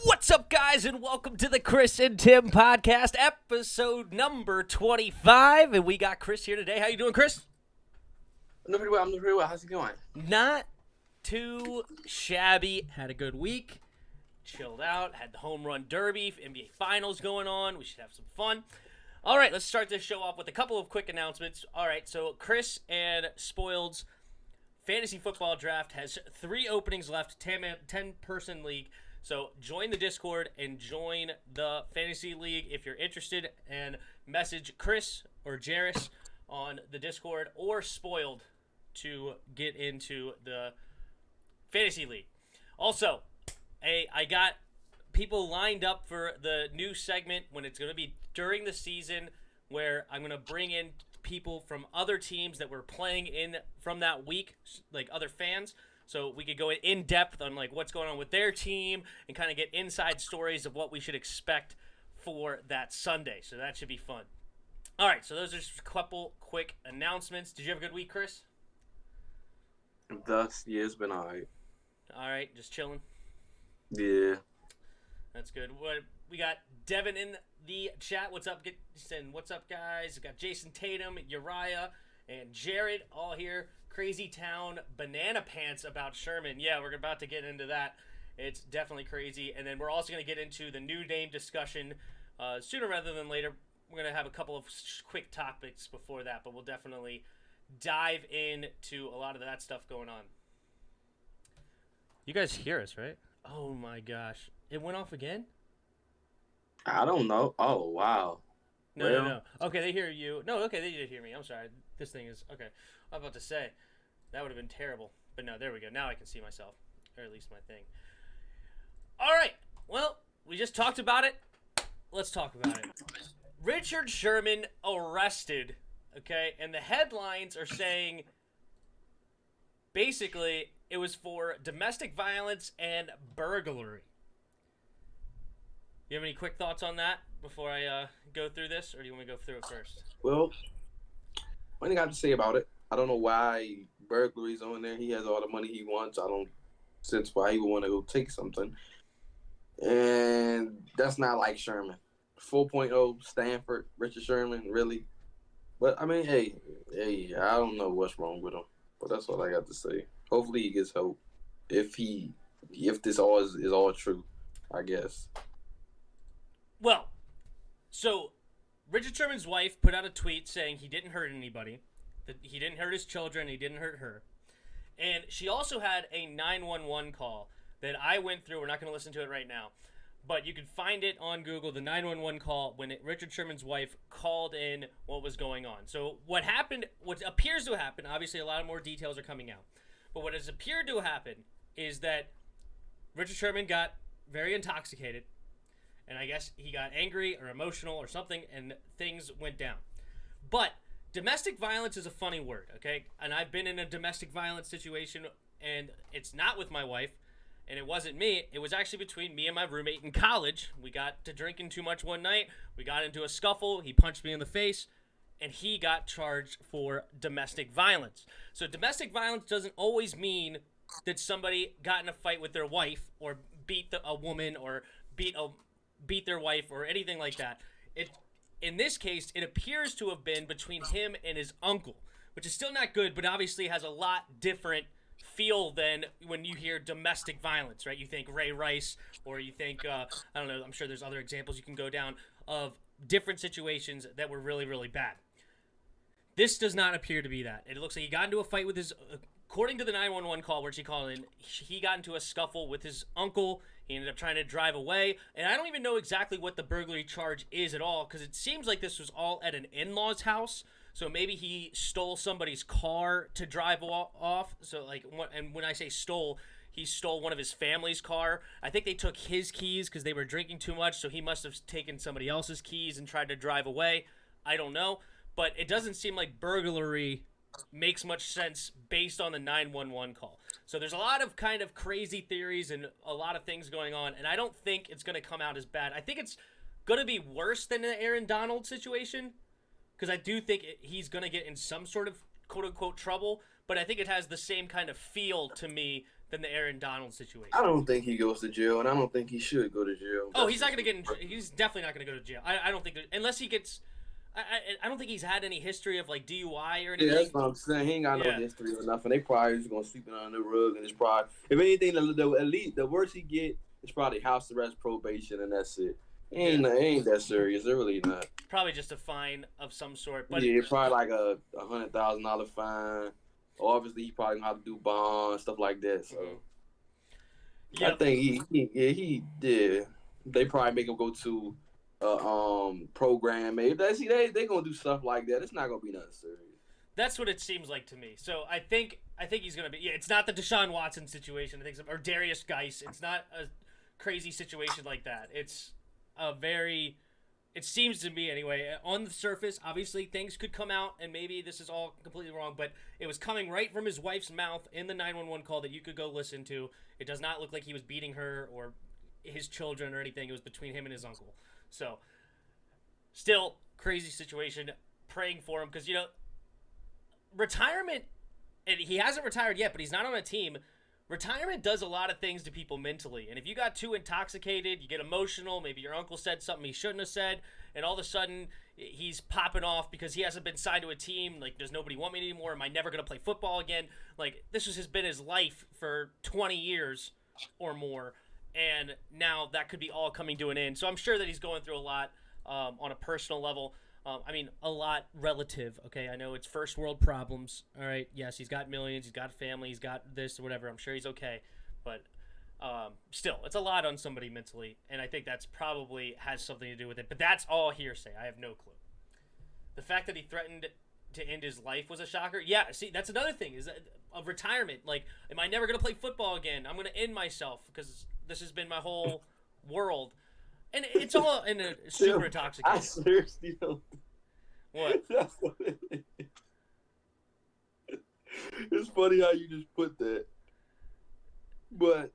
What's up, guys, and welcome to the Chris and Tim podcast, episode number 25. And we got Chris here today. How you doing, Chris? I'm doing pretty well. How's it going? Not too shabby. Had a good week. Chilled out. Had the home run derby, NBA Finals going on. We should have some fun. All right, let's start this show off with a couple of quick announcements. All right, so Chris and Spoiled's fantasy football draft has 3 openings left, 10-person league. So join the Discord and join the fantasy league if you're interested, and message Chris or Jairus on the Discord or Spoiled to get into the fantasy league. Also, I got people lined up for the new segment when it's going to be during the season, where I'm going to bring in people from other teams that were playing in from that week, like other fans. So we could go in depth on like what's going on with their team and kind of get inside stories of what we should expect for that Sunday. So that should be fun. All right, so those are just a couple quick announcements. Did you have a good week, Chris? Yeah, it's been all right. All right, just chilling. Yeah. That's good. We got Devin in the chat. What's up? What's up, guys? We got Jason Tatum, Uriah, and Jared all here. Crazy Town banana pants about Sherman. Yeah, we're about to get into that. It's definitely crazy. And then we're also going to get into the new name discussion sooner rather than later. We're going to have a couple of quick topics before that, but we'll definitely dive into a lot of that stuff going on. You guys hear us, right? Oh my gosh. It went off again? I don't know. Oh, wow. No. Okay, they hear you. No, okay, they did hear me. I'm sorry. This thing is... Okay. I was about to say, that would have been terrible. But no, there we go. Now I can see myself. Or at least my thing. All right. Well, we just talked about it. Let's talk about it. Richard Sherman arrested. Okay? And the headlines are saying, basically, it was for domestic violence and burglary. You have any quick thoughts on that before I go through this? Or do you want me to go through it first? Well, one thing I have to say about it, I don't know why burglary's on there. He has all the money he wants. I don't sense why he would want to go take something. And that's not like Sherman. 4.0 Stanford, Richard Sherman, really. But, I mean, hey, I don't know what's wrong with him. But that's all I got to say. Hopefully he gets help. If this all is all true, I guess. Well, so Richard Sherman's wife put out a tweet saying he didn't hurt anybody, that he didn't hurt his children, he didn't hurt her. And she also had a 911 call that I went through. We're not going to listen to it right now. But you can find it on Google, the 911 call, when Richard Sherman's wife called in what was going on. So what happened, what appears to happen, obviously a lot of more details are coming out, but what has appeared to happen is that Richard Sherman got very intoxicated, and I guess he got angry or emotional or something, and things went down. But domestic violence is a funny word, okay? And I've been in a domestic violence situation, and it's not with my wife, and it wasn't me. It was actually between me and my roommate in college. We got to drinking too much one night. We got into a scuffle. He punched me in the face, and he got charged for domestic violence. So domestic violence doesn't always mean that somebody got in a fight with their wife or beat a woman or beat their wife or anything like that. In this case, it appears to have been between him and his uncle, which is still not good, but obviously has a lot different feel than when you hear domestic violence, right? You think Ray Rice, or you think, I don't know, I'm sure there's other examples you can go down of different situations that were really, really bad. This does not appear to be that. It looks like he got into a fight with his, according to the 911 call where she called in, he got into a scuffle with his uncle. He ended up trying to drive away. And I don't even know exactly what the burglary charge is at all, because it seems like this was all at an in-law's house. So maybe he stole somebody's car to drive off. So, like, and when I say stole, he stole one of his family's car. I think they took his keys because they were drinking too much, so he must have taken somebody else's keys and tried to drive away. I don't know. But it doesn't seem like burglary makes much sense based on the 911 call. So there's a lot of kind of crazy theories and a lot of things going on, and I don't think it's going to come out as bad. I think it's going to be worse than the Aaron Donald situation, because I do think he's going to get in some sort of quote-unquote trouble, but I think it has the same kind of feel to me than the Aaron Donald situation. I don't think he goes to jail, and I don't think he should go to jail. Oh, he's not going to get in. He's definitely not going to go to jail. I don't think unless he gets. I don't think he's had any history of like DUI or anything. Yeah, that's what I'm saying. He ain't got no history or nothing. They probably just gonna sweep it under the rug, and it's probably, if anything, the worst he get is probably house arrest, probation, and that's it. It ain't that serious. It really not. Probably just a fine of some sort. But yeah, probably like a $100,000 fine. Obviously, he probably gonna have to do bond, stuff like that. So, I think he did. They probably make him go to program. Maybe they gonna do stuff like that. It's not gonna be nothing serious. That's what it seems like to me. So I think he's gonna be. Yeah, it's not the Deshaun Watson situation. I think or Darius Geis. It's not a crazy situation like that. It's a very. It seems to me anyway. On the surface, obviously things could come out, and maybe this is all completely wrong. But it was coming right from his wife's mouth in the 911 call that you could go listen to. It does not look like he was beating her or his children or anything. It was between him and his uncle. So, still crazy situation. Praying for him because retirement. And he hasn't retired yet, but he's not on a team. Retirement does a lot of things to people mentally. And if you got too intoxicated, you get emotional, maybe your uncle said something he shouldn't have said, and all of a sudden he's popping off because he hasn't been signed to a team. Like, does nobody want me anymore? Am I never going to play football again? Like, this has been his life for 20 years or more, and now that could be all coming to an end. So I'm sure that he's going through a lot on a personal level. A lot relative, okay? I know it's first world problems, all right? Yes, he's got millions, he's got family, he's got this or whatever. I'm sure he's okay. But still, it's a lot on somebody mentally, and I think that's probably has something to do with it. But that's all hearsay. I have no clue. The fact that he threatened to end his life was a shocker. Yeah, see, that's another thing, is of retirement. Like, am I never going to play football again? I'm going to end myself because this has been my whole world. And it's all in a super intoxicated. I seriously don't. What? It's funny how you just put that, but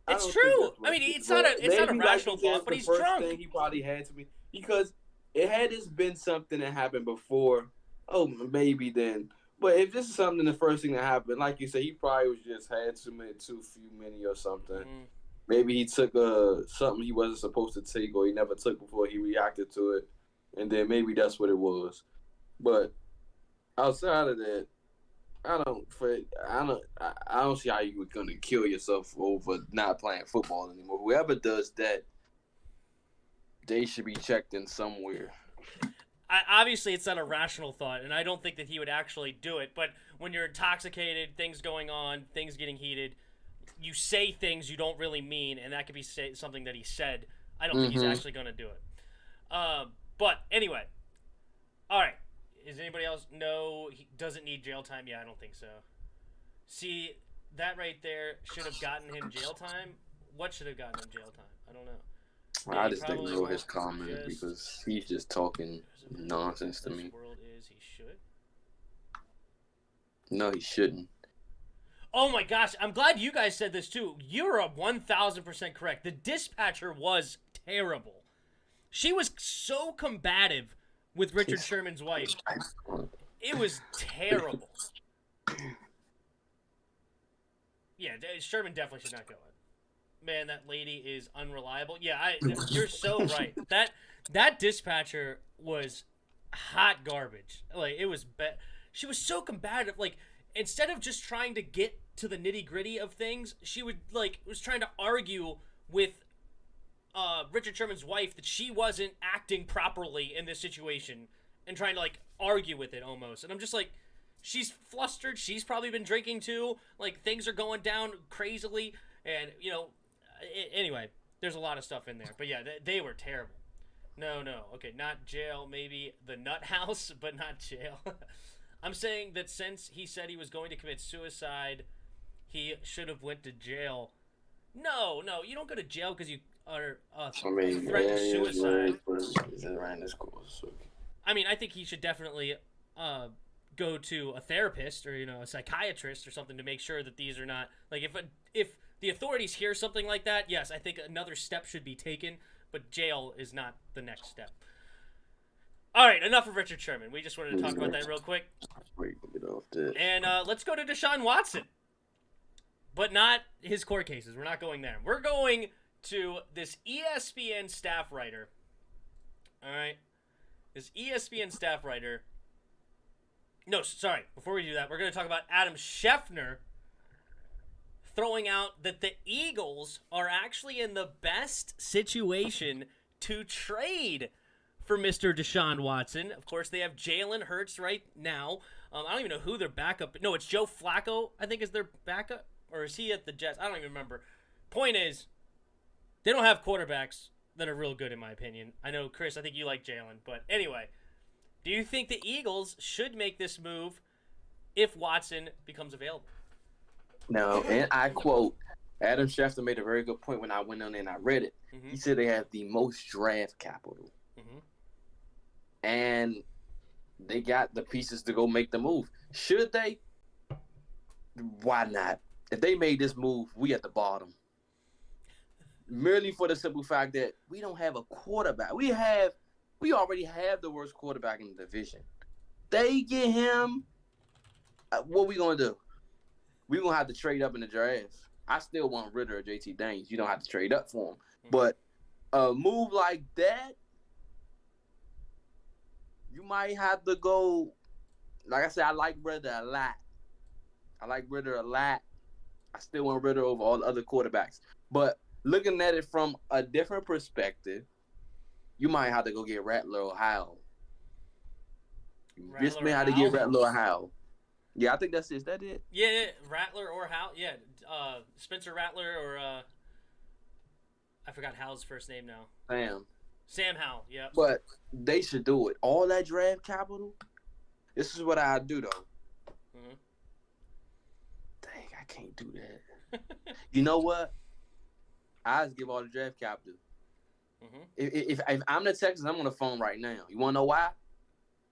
it's true. I mean, it's not a rational thought, but he's drunk. Thing he probably had to be because it had this been something that happened before. Oh, maybe then. But if this is something, the first thing that happened, like you said, he probably was just had too few many or something. Mm. Maybe he took something he wasn't supposed to take, or he never took before he reacted to it, and then maybe that's what it was. But outside of that, I don't see how you were gonna kill yourself over not playing football anymore. Whoever does that, they should be checked in somewhere. Obviously, it's not a rational thought, and I don't think that he would actually do it. But when you're intoxicated, things going on, things getting heated, you say things you don't really mean, and that could be something that he said. I don't think he's actually going to do it. But anyway, all right. Is anybody else? No, he doesn't need jail time. Yeah, I don't think so. See, that right there should have gotten him jail time. What should have gotten him jail time? I don't know. I just ignore his comment because he's just talking nonsense to me. World is he should. No, he shouldn't. Oh my gosh, I'm glad you guys said this too. You're 1,000% correct. The dispatcher was terrible. She was so combative with Richard Sherman's wife. It was terrible. Yeah, Sherman definitely should not go in. Man, that lady is unreliable. Yeah, you're so right. That dispatcher was hot garbage. Like, it was she was so combative. Like, instead of just trying to get to the nitty-gritty of things, she was trying to argue with Richard Sherman's wife that she wasn't acting properly in this situation and trying to, argue with it almost. And I'm just like, she's flustered. She's probably been drinking too. Like, things are going down crazily. And, anyway, there's a lot of stuff in there. But, yeah, they were terrible. No. Okay, not jail. Maybe the nut house, but not jail. I'm saying that since he said he was going to commit suicide, he should have went to jail. No, you don't go to jail because you are threatened suicide. I mean, I think he should definitely go to a therapist or a psychiatrist or something to make sure that these are not if the authorities hear something like that. Yes, I think another step should be taken, but jail is not the next step. All right, enough of Richard Sherman. We just wanted to talk about that real quick. Wait, get off that. And let's go to Deshaun Watson. but not his court cases. We're not going there. We're going to this ESPN staff writer. All right? This ESPN staff writer. No, sorry. Before we do that, we're going to talk about Adam Schefter throwing out that the Eagles are actually in the best situation to trade for Mr. Deshaun Watson. Of course, they have Jalen Hurts right now. I don't even know who their backup. No, it's Joe Flacco, I think, is their backup. Or is he at the Jets? I don't even remember. Point is, they don't have quarterbacks that are real good, in my opinion. I know, Chris, I think you like Jalen. But anyway, do you think the Eagles should make this move if Watson becomes available? No, and I quote, Adam Schefter made a very good point when I went on and I read it. Mm-hmm. He said they have the most draft capital. Mm-hmm. And they got the pieces to go make the move. Should they? Why not? If they made this move, we at the bottom. Merely for the simple fact that we don't have a quarterback. We already have the worst quarterback in the division. They get him. What we gonna do? We gonna have to trade up in the draft. I still want Ritter or JT Daniels. You don't have to trade up for him. But a move like that, you might have to go. Like I said, I like Ritter a lot. I still want Ritter over all the other quarterbacks. But looking at it from a different perspective, you might have to go get Rattler or Howell. This may have to get Rattler or Howell. Yeah, I think that's it. Is that it? Yeah, Rattler or Howell. Yeah, Spencer Rattler or I forgot Howell's first name now. Sam Howell, yeah. But they should do it. All that draft capital, this is what I do, though. Mm-hmm. Dang, I can't do that. You know what? I just give all the draft capital. Mm-hmm. If I'm the Texans, I'm on the phone right now. You want to know why?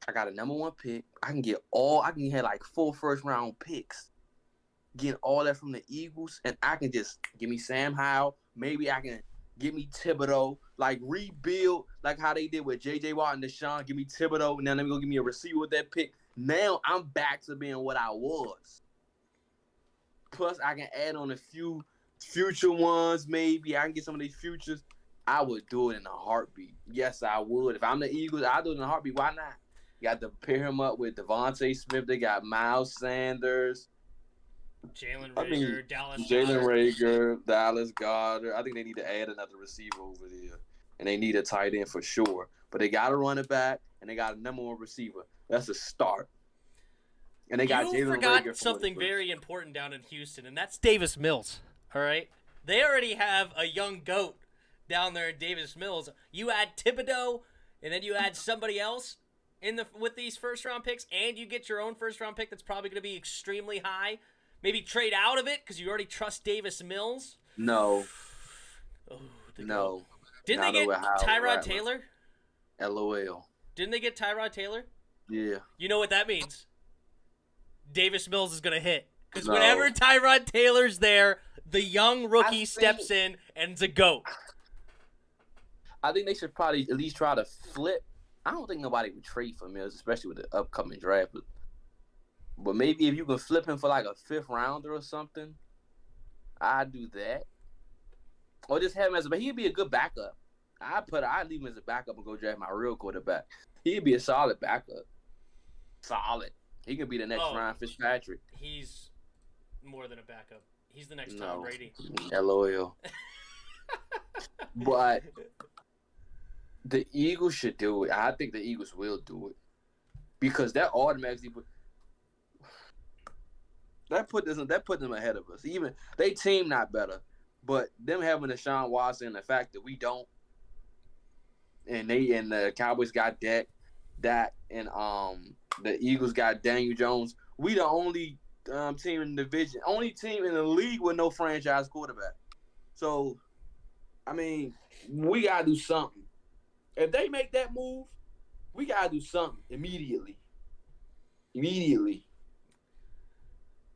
I got a number 1 pick. I can get like 4 first-round picks. Get all that from the Eagles, and I can just give me Sam Howell. Maybe I can give me Thibodeau. Like, rebuild like how they did with J.J. Watt and Deshaun. Give me Thibodeau. Now let me go give me a receiver with that pick. Now I'm back to being what I was. Plus, I can add on a few future ones, maybe. I can get some of these futures. I would do it in a heartbeat. Yes, I would. If I'm the Eagles, I'd do it in a heartbeat. Why not? You got to pair him up with Devontae Smith. They got Miles Sanders. Jalen Reagor, Dallas Goedert. I think they need to add another receiver over there. And they need a tight end for sure. But they got a running back, and they got a number 1 receiver. That's a start. And they got Jalen Reagor. You forgot something very important down in Houston, and that's Davis Mills. All right? They already have a young goat down there at Davis Mills. You add Thibodeau, and then you add somebody else with these first-round picks, and you get your own first-round pick that's probably going to be extremely high. Maybe trade out of it because you already trust Davis Mills. No. Oh, no. Didn't they get Tyrod Taylor? LOL. Didn't they get Tyrod Taylor? Yeah. You know what that means? Davis Mills is going to hit. Because whenever Tyrod Taylor's there, the young rookie steps in and it's a GOAT. I think they should probably at least try to flip. I don't think nobody would trade for Mills, especially with the upcoming draft. But maybe if you can flip him for like a 5th rounder or something, I'd do that. Or just have him but he'd be a good backup. I'd leave him as a backup and go draft my real quarterback. He'd be a solid backup. Solid. He could be the next Ryan Fitzpatrick. He's more than a backup. He's the next Tom Brady. LOL. But the Eagles should do it. I think the Eagles will do it. Because that automatically put them ahead of us. Even they team not better, but them having Deshaun Watson, the fact that we don't, and the Cowboys got Dak, and the Eagles got Daniel Jones. We the only team in the division, only team in the league with no franchise quarterback. So, I mean, we gotta do something. If they make that move, we gotta do something immediately.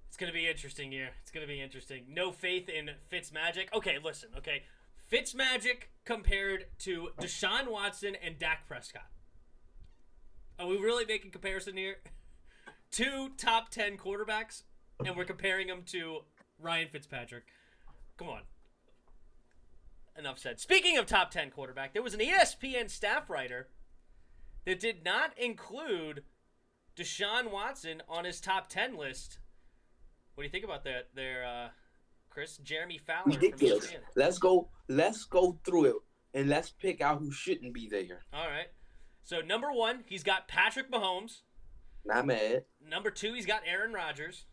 It's going to be interesting here. It's going to be interesting. No faith in Fitzmagic. Okay, listen, okay. Fitzmagic compared to Deshaun Watson and Dak Prescott. Are we really making comparison here? 2 top 10 quarterbacks, and we're comparing them to Ryan Fitzpatrick. Come on. Enough said. Speaking of top 10 quarterback, there was an ESPN staff writer that did not include Deshaun Watson on his top 10 list. What do you think about that there, Chris? Jeremy Fowler Ridiculous. from ESPN. Let's go through it, and let's pick out who shouldn't be there. All right. So, number 1, he's got Patrick Mahomes. Not mad. Number 2, he's got Aaron Rodgers.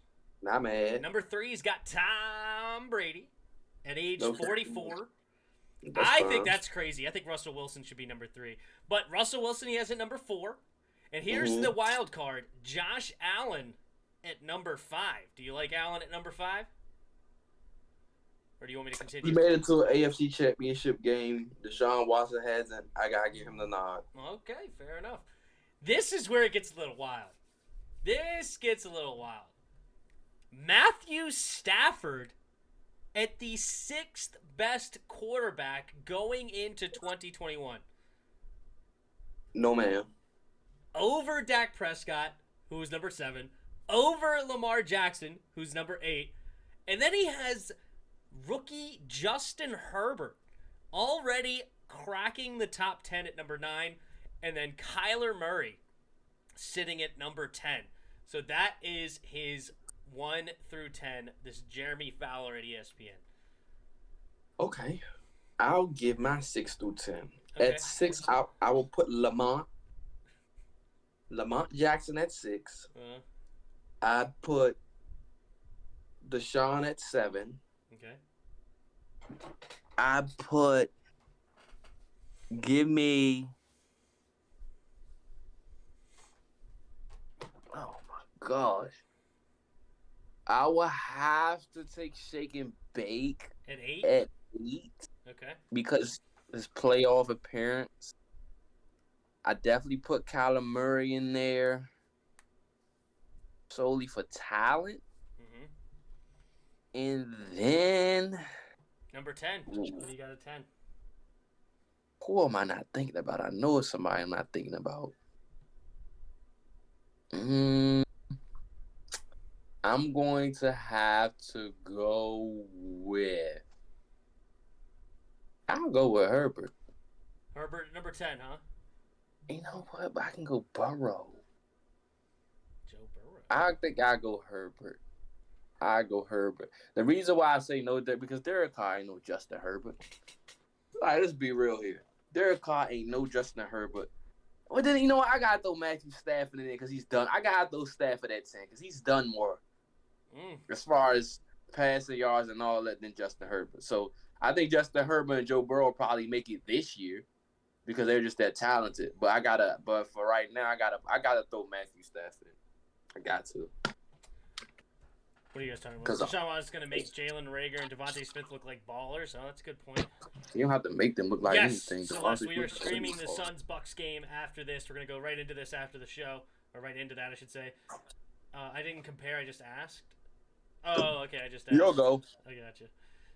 Not mad. Number 3, he's got Tom Brady at age 44. I think that's crazy. I think Russell Wilson should be number 3. But Russell Wilson, he has at number 4. And here's the wild card. Josh Allen at number 5. Do you like Allen at number 5? Or do you want me to continue? He made it to an AFC Championship game. Deshaun Watson hasn't. I got to give him the nod. Okay, fair enough. This is where it gets a little wild. Matthew Stafford at the 6th best quarterback going into 2021. No, man. Over Dak Prescott, who was number 7. Over Lamar Jackson, who's number 8. And then he has rookie Justin Herbert already cracking the top 10 at number 9. And then Kyler Murray sitting at number 10. So that is his 1 through 10. This Jeremy Fowler at ESPN. Okay. I'll give my 6 through 10. Okay. At 6, I will put Lamont Jackson at 6. I'd put Deshaun at 7. Okay. I'd put, give me, oh my gosh. I will have to take Shake and Bake At 8? at 8 Okay. because his playoff appearance. I definitely put Kyler Murray in there solely for talent. And then Number 10. What do you got at 10? who am I not thinking about? I know it's somebody I'm not thinking about. I'm going to have to go with. I'll go with Herbert. Herbert at number 10, huh? You know what? But I can go Burrow. Joe Burrow. I think I go Herbert. The reason why I say no, because Derek Carr ain't no Justin Herbert. All right, let's be real here. Derek Carr ain't no Justin Herbert. Well, then, you know what? I got to throw Matthew Stafford in there because he's done. I got to throw Stafford at 10 because he's done more as far as passing yards and all that than Justin Herbert. So I think Justin Herbert and Joe Burrow will probably make it this year because they're just that talented. But but for right now, I gotta throw Matthew Stafford in. I got to. What are you guys talking about? Deshaun Watson's going to make Jalen Reagor and Devontae Smith look like ballers. Oh, that's a good point. You don't have to make them look like anything. Yes, we are streaming the Suns-Bucks game after this. We're going to go right into this after the show. Or right into that, I should say. I didn't compare. I just asked. Oh, okay. I just asked. You'll go. I got you.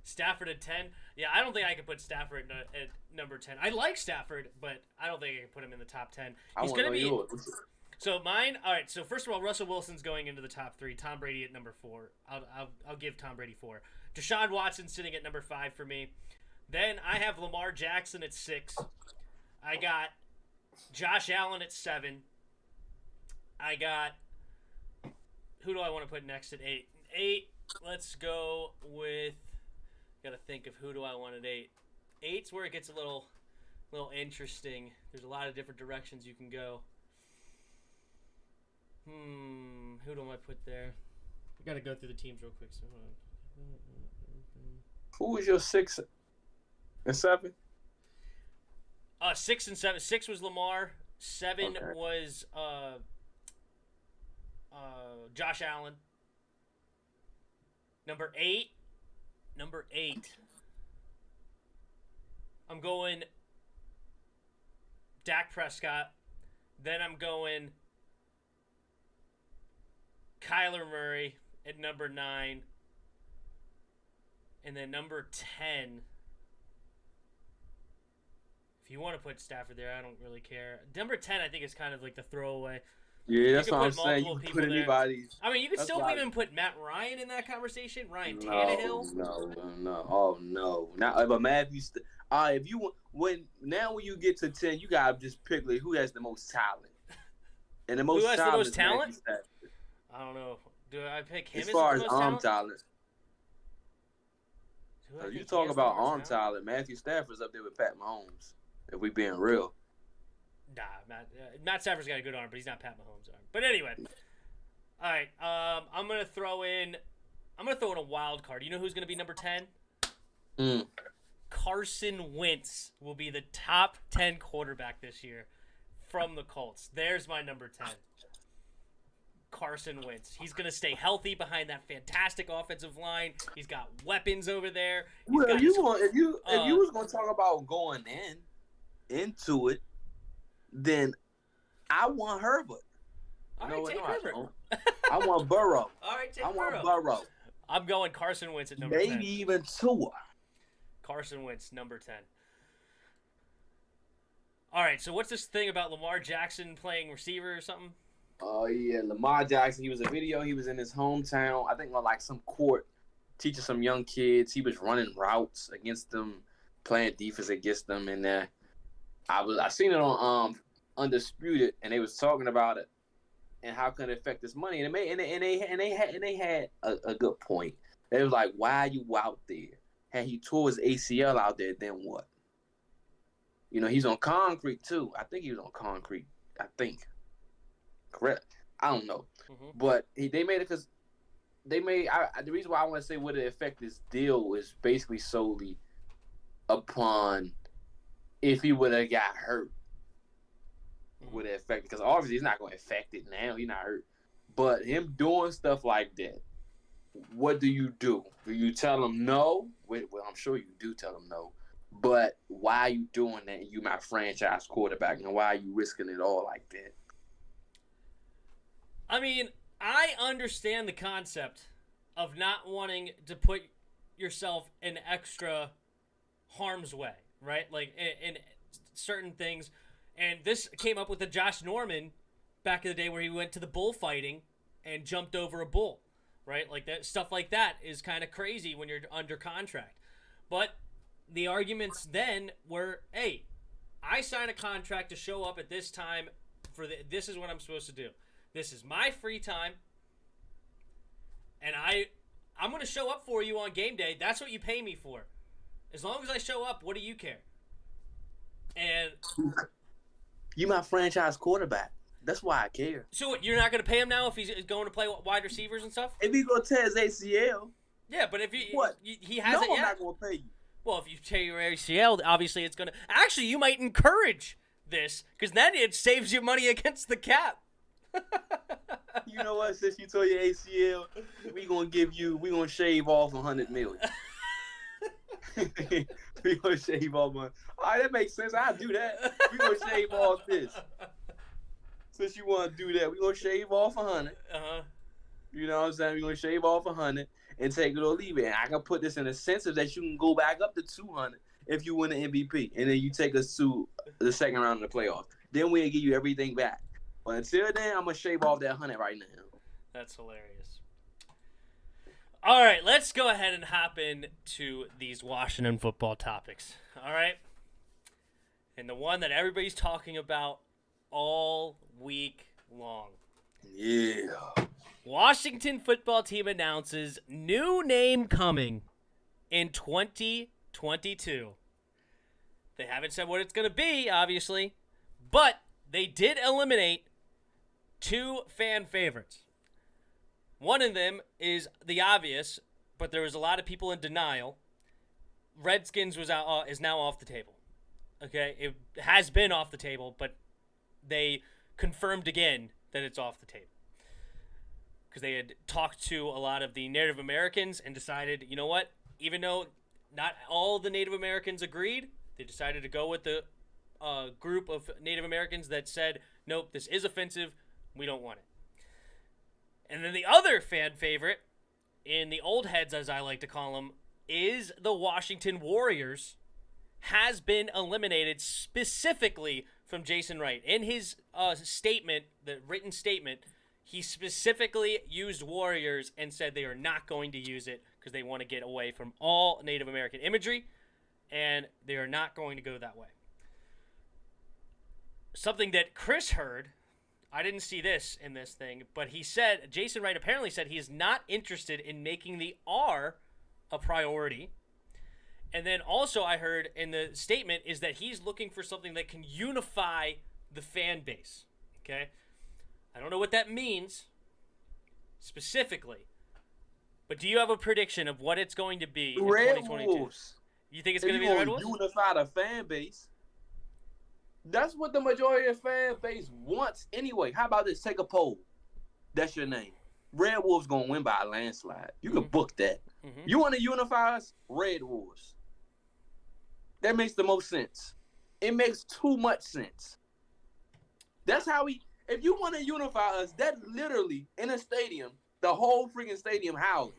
Stafford at 10. Yeah, I don't think I could put Stafford at number 10. I like Stafford, but I don't think I can put him in the top 10. He's going to be... So mine, all right. So first of all, Russell Wilson's going into the top 3. Tom Brady at number 4. I'll give Tom Brady 4. Deshaun Watson sitting at number 5 for me. Then I have Lamar Jackson at 6. I got Josh Allen at 7. I got, who do I want to put next at 8? 8. Let's go with. Got to think of who do I want at 8. 8's where it gets a little interesting. There's a lot of different directions you can go. Who do I put there? I gotta go through the teams real quick. So who was your 6 and 7? 6 and 7. 6 was Lamar. 7 was Josh Allen. Number 8. I'm going Dak Prescott. Then I'm going Kyler Murray at number 9. And then number 10. If you want to put Stafford there, I don't really care. Number 10, I think, is kind of like the throwaway. Yeah, You that's could what I'm put saying. multiple You can people put there. anybody. I mean, you could That's still why. even put Matt Ryan in that conversation. Ryan No, Tannehill. no. Oh no. Not but Matthew. If you when you get to 10, you gotta just pick like, who has the most talent, and the Who most has the talent most is talent? Matthew Stafford. I don't know. Do I pick him As as far the as most arm talent? talent, Do I you think he talk has the about more arm talent? talent. Matthew Stafford's up there with Pat Mahomes. If we being real. Nah, Matt Stafford's got a good arm, but he's not Pat Mahomes' arm. But anyway, all right. I'm gonna throw in a wild card. You know who's gonna be number 10? Mm. Carson Wentz will be the top 10 quarterback this year from the Colts. There's my number 10. Carson Wentz. He's going to stay healthy behind that fantastic offensive line. He's got weapons over there. Well, if you was gonna talk about going into it, then I want Herbert. All right, take Herbert. I want Burrow. All right, take I want Burrow. Burrow. I'm going Carson Wentz at number 10. Maybe even Tua. Carson Wentz, number 10. All right, so what's this thing about Lamar Jackson playing receiver or something? Oh, yeah. Lamar Jackson, he was a video. He was in his hometown, I think on like some court, teaching some young kids. He was running routes against them, playing defense against them. And I seen it on Undisputed, and they was talking about it and how can it affect this money. And they had a good point. They was like, why are you out there? Had he tore his ACL out there, then what? You know, he's on concrete too. I think he was on concrete. I think. Correct. I don't know. Mm-hmm. But they made it because the reason why I want to say would it affect this deal is basically solely upon if he would have got hurt. Mm-hmm. Would it affect it? Because obviously he's not going to affect it now. He's not hurt. But him doing stuff like that, what do you do? Do you tell him no? Well, I'm sure you do tell him no. But why are you doing that? You my franchise quarterback, and why are you risking it all like that? I mean, I understand the concept of not wanting to put yourself in extra harm's way, right? Like in certain things. And this came up with the Josh Norman back in the day where he went to the bullfighting and jumped over a bull, right? Like that stuff like that is kind of crazy when you're under contract. But the arguments then were, hey, I signed a contract to show up at this time this is what I'm supposed to do. This is my free time, and I'm going to show up for you on game day. That's what you pay me for. As long as I show up, what do you care? And you my franchise quarterback. That's why I care. So what, you're not going to pay him now if he's going to play wide receivers and stuff? If he's going to tear his ACL. Yeah, but if he hasn't yet. I'm not going to pay you. Well, if you tear your ACL, obviously it's going to... Actually, you might encourage this, because then it saves you money against the cap. You know what? Since you tore your ACL, we gonna shave off $100 million. We gonna shave off money. All right, that makes sense. I'll do that. We gonna shave off this. Since you want to do that, we gonna shave off 100. You know what I'm saying? We gonna shave off 100 and take it or leave it. And I can put this in a sense of that you can go back up to 200 if you win the MVP, and then you take us to the second round of the playoffs. Then we'll give you everything back. But until then, I'm going to shave off that 100 right now. That's hilarious. All right, let's go ahead and hop into these Washington football topics. All right? And the one that everybody's talking about all week long. Yeah. Washington football team announces new name coming in 2022. They haven't said what it's going to be, obviously, but they did eliminate 2 fan favorites. One of them is the obvious, but there was a lot of people in denial. Redskins is now off the table. Okay, it has been off the table, but they confirmed again that it's off the table because they had talked to a lot of the Native Americans and decided, you know what? Even though not all the Native Americans agreed, they decided to go with the group of Native Americans that said, nope, this is offensive. We don't want it. And then the other fan favorite, in the old heads, as I like to call them, is the Washington Warriors, has been eliminated specifically from Jason Wright. In his statement, the written statement, he specifically used Warriors and said they are not going to use it because they want to get away from all Native American imagery, and they are not going to go that way. Something that Chris heard, I didn't see this in this thing, but he said, Jason Wright apparently said he is not interested in making the R a priority. And then also I heard in the statement is that he's looking for something that can unify the fan base. Okay? I don't know what that means specifically, but do you have a prediction of what it's going to be in Red 2022? Wolves. You think it's going to be the Red Wolves? Unify the fan base. That's what the majority of the fan base wants anyway. How about this? Take a poll. That's your name. Red Wolves going to win by a landslide. You can book that. Mm-hmm. You want to unify us? Red Wolves. That makes the most sense. It makes too much sense. That's how if you want to unify us, that literally, in a stadium, the whole freaking stadium howling.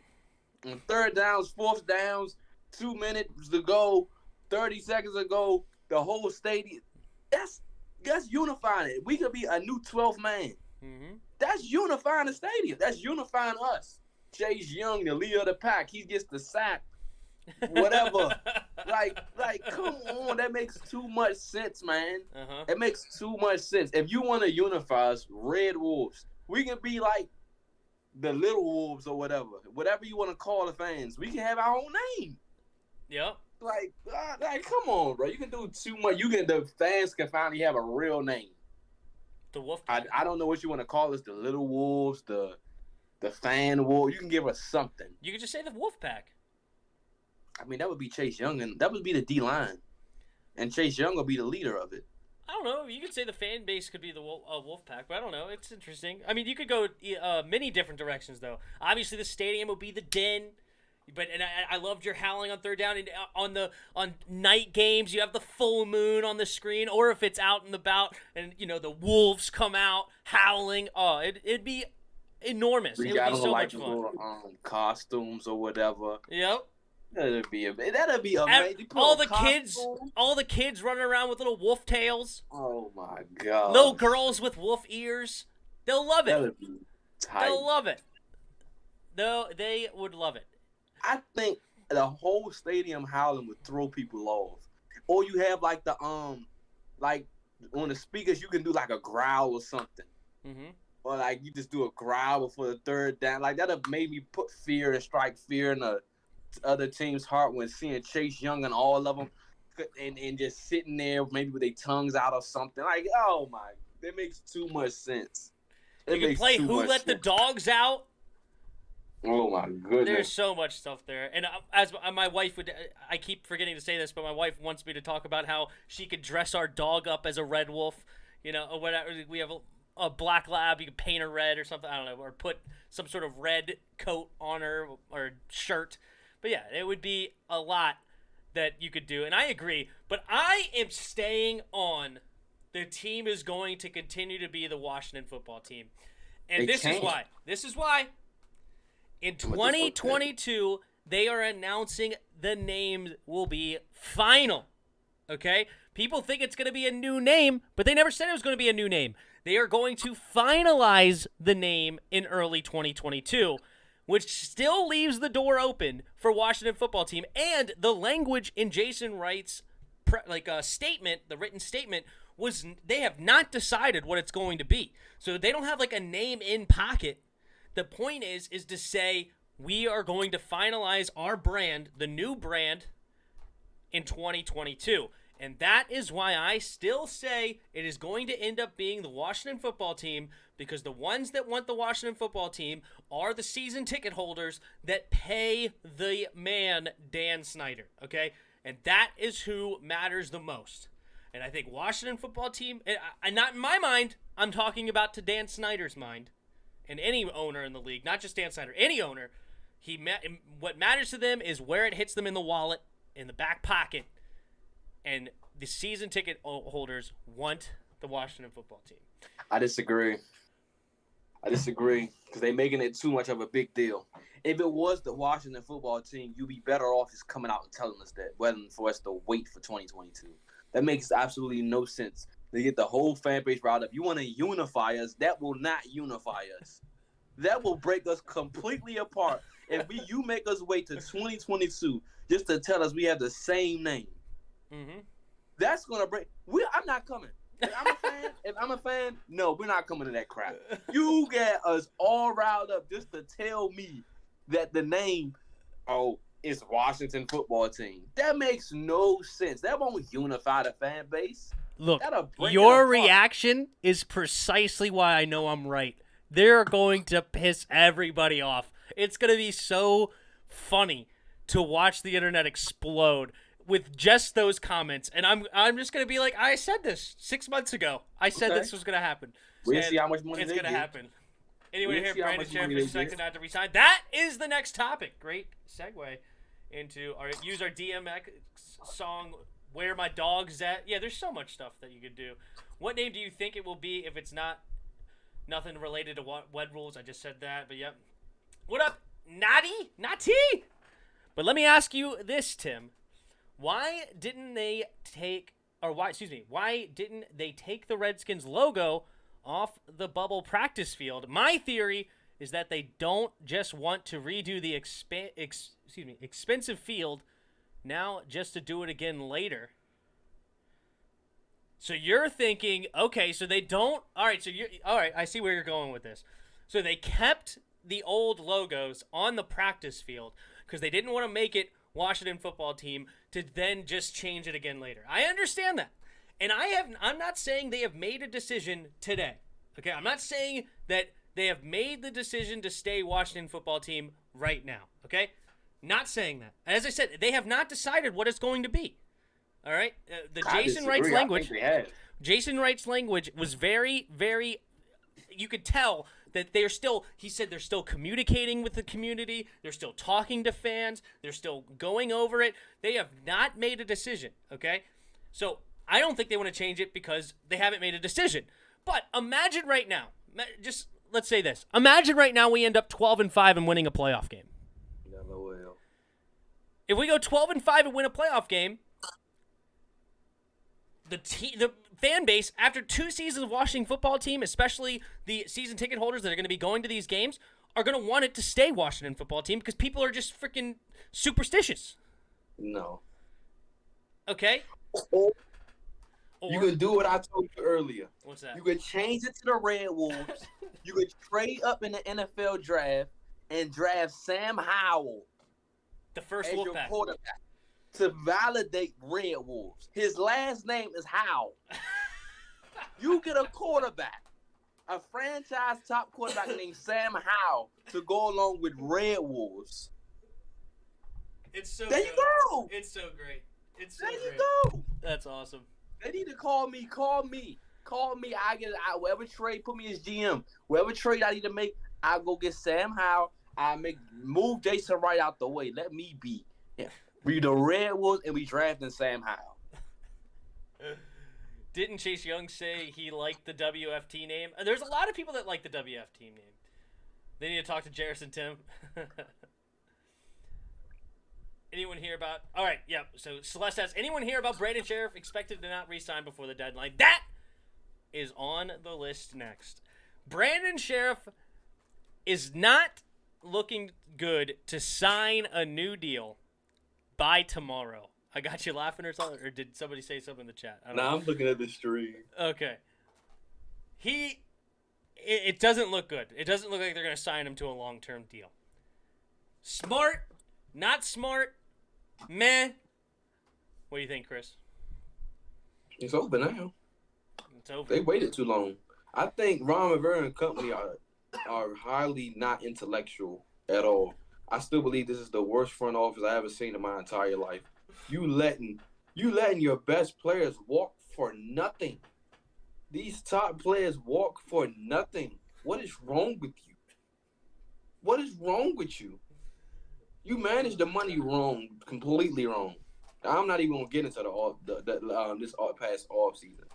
On third downs, fourth downs, 2 minutes to go, 30 seconds ago, the whole stadium. That's unifying it. We could be a new 12th man. Mm-hmm. That's unifying the stadium. That's unifying us. Chase Young, the leader of the pack, he gets the sack. Whatever. like, come on. That makes too much sense, man. Uh-huh. It makes too much sense. If you want to unify us, Red Wolves, we can be like the Little Wolves or whatever you want to call the fans. We can have our own name. Yep. Like, come on, bro. You can do too much. The fans can finally have a real name. The Wolf. I don't know what you want to call us. The Little Wolves, the Fan Wolves. You can give us something. You could just say the Wolf Pack. I mean, that would be Chase Young, and that would be the D-line. And Chase Young will be the leader of it. I don't know. You could say the fan base could be the Wolf Pack, but I don't know. It's interesting. I mean, you could go many different directions, though. Obviously, the stadium would be the Den. But I loved your howling on third down. And on night games, you have the full moon on the screen, or if it's out and about, and the wolves come out howling. Oh, it'd be enormous. It would be so much fun. Little, costumes or whatever. Yep. That'd be amazing. All the kids running around with little wolf tails. Oh my god. Little girls with wolf ears. They'll love it. That'd be tight. They'll love it. No, they would love it. I think the whole stadium howling would throw people off. Or you have like like on the speakers, you can do like a growl or something. Mm-hmm. Or like you just do a growl before the third down. Like that'll make me put fear and strike fear in the other team's heart when seeing Chase Young and all of them and just sitting there maybe with their tongues out or something. Like, oh my, that makes too much sense. You can play Who Let the Dogs Out. Oh my goodness! There's so much stuff there, and as my wife I keep forgetting to say this, but my wife wants me to talk about how she could dress our dog up as a red wolf, or whatever. We have a black lab, you can paint her red or something, I don't know, or put some sort of red coat on her or shirt. But yeah, it would be a lot that you could do, and I agree. But I am staying on. The team is going to continue to be the Washington football team, and this is why. This is why. In 2022, they are announcing the name will be final. Okay? People think it's going to be a new name, but they never said it was going to be a new name. They are going to finalize the name in early 2022, which still leaves the door open for Washington football team. And the language in Jason Wright's statement, the written statement, was they have not decided what it's going to be. So they don't have like a name in pocket. The point is to say we are going to finalize our brand, the new brand, in 2022. And that is why I still say it is going to end up being the Washington football team, because the ones that want the Washington football team are the season ticket holders that pay the man, Dan Snyder, okay? And that is who matters the most. And I think Washington football team, and not in my mind, I'm talking about to Dan Snyder's mind, and any owner in the league, not just Dan Snyder, any owner, what matters to them is where it hits them in the wallet, in the back pocket, and the season ticket holders want the Washington football team. I disagree because they're making it too much of a big deal. If it was the Washington football team, you'd be better off just coming out and telling us that, rather than for us to wait for 2022. That makes absolutely no sense. They get the whole fan base riled up. You want to unify us? That will not unify us. That will break us completely apart. If you make us wait to 2022 just to tell us we have the same name, that's gonna break. I'm not coming. If I'm a fan, no, we're not coming to that crap. You get us all riled up just to tell me that the name, is Washington Football Team. That makes no sense. That won't unify the fan base. Look, That'll break your reaction is precisely why I know I'm right. They're going to piss everybody off. It's going to be so funny to watch the internet explode with just those comments. And I'm just going to be like, I said this 6 months ago. I said this was going to happen. We'll see how much money it's they going to get. happen. Anyway, here, Brandon Sheriff is second not to resign. That is the next topic. Great segue into use our DMX song, Where My Dog's At. Yeah, there's so much stuff that you could do. What name do you think it will be if it's nothing related to wed rules? I just said that, but yep. What up, Natty? But let me ask you this, Tim. Why didn't they take the Redskins logo off the bubble practice field? My theory is that they don't just want to redo the expensive field now just to do it again later. So you're thinking, okay, so they don't. All right, I see where you're going with this. So they kept the old logos on the practice field because they didn't want to make it Washington Football Team to then just change it again later. I understand that. And I'm not saying they have made a decision today. Okay, I'm not saying that they have made the decision to stay Washington Football Team right now. Okay, not saying that. As I said, they have not decided what it's going to be. All right, Jason Wright's language. Jason Wright's language was very, very. You could tell that they're still. He said they're still communicating with the community. They're still talking to fans. They're still going over it. They have not made a decision. Okay, so I don't think they want to change it because they haven't made a decision. But imagine right now. Just let's say this. Imagine right now we end up 12-5 and winning a playoff game. Never will. If we go 12-5 and win a playoff game, the fan base, after 2 seasons of Washington Football Team, especially the season ticket holders that are going to be going to these games, are going to want it to stay Washington Football Team because people are just freaking superstitious. No. Okay? You could do what I told you earlier. What's that? You could change it to the Red Wolves. You could trade up in the NFL draft and draft Sam Howell, the first as your Wolfpack quarterback, to validate Red Wolves. His last name is Howell. You get a quarterback, a franchise top quarterback named Sam Howell, to go along with Red Wolves. It's so there good. You go. It's so great. It's so there great. You go. That's awesome. They need to call me. I get it. Whatever trade, put me as GM. Whatever trade I need to make, I'll go get Sam Howell. Move Jason Wright out the way. Let me be. Yeah. We the Red Wolves and we drafting Sam Howell. Didn't Chase Young say he liked the WFT name? There's a lot of people that like the WFT name. They need to talk to Jarrison Tim. Anyone hear about... All right, yeah. So Celeste asks, anyone hear about Brandon Sheriff expected to not re-sign before the deadline? That is on the list next. Brandon Sheriff is not looking good to sign a new deal by tomorrow. I got you laughing or something? Or did somebody say something in the chat? I don't know. I'm looking at the stream. Okay. It doesn't look good. It doesn't look like they're going to sign him to a long-term deal. Smart, not smart, meh. What do you think, Chris? It's over now. It's over. They waited too long. I think Ron Rivera and company are highly not intellectual at all. I still believe this is the worst front office I ever seen in my entire life. You letting your best players walk for nothing. These top players walk for nothing. What is wrong with you? What is wrong with you? You manage the money wrong, completely wrong. I'm not even gonna get into this past off season.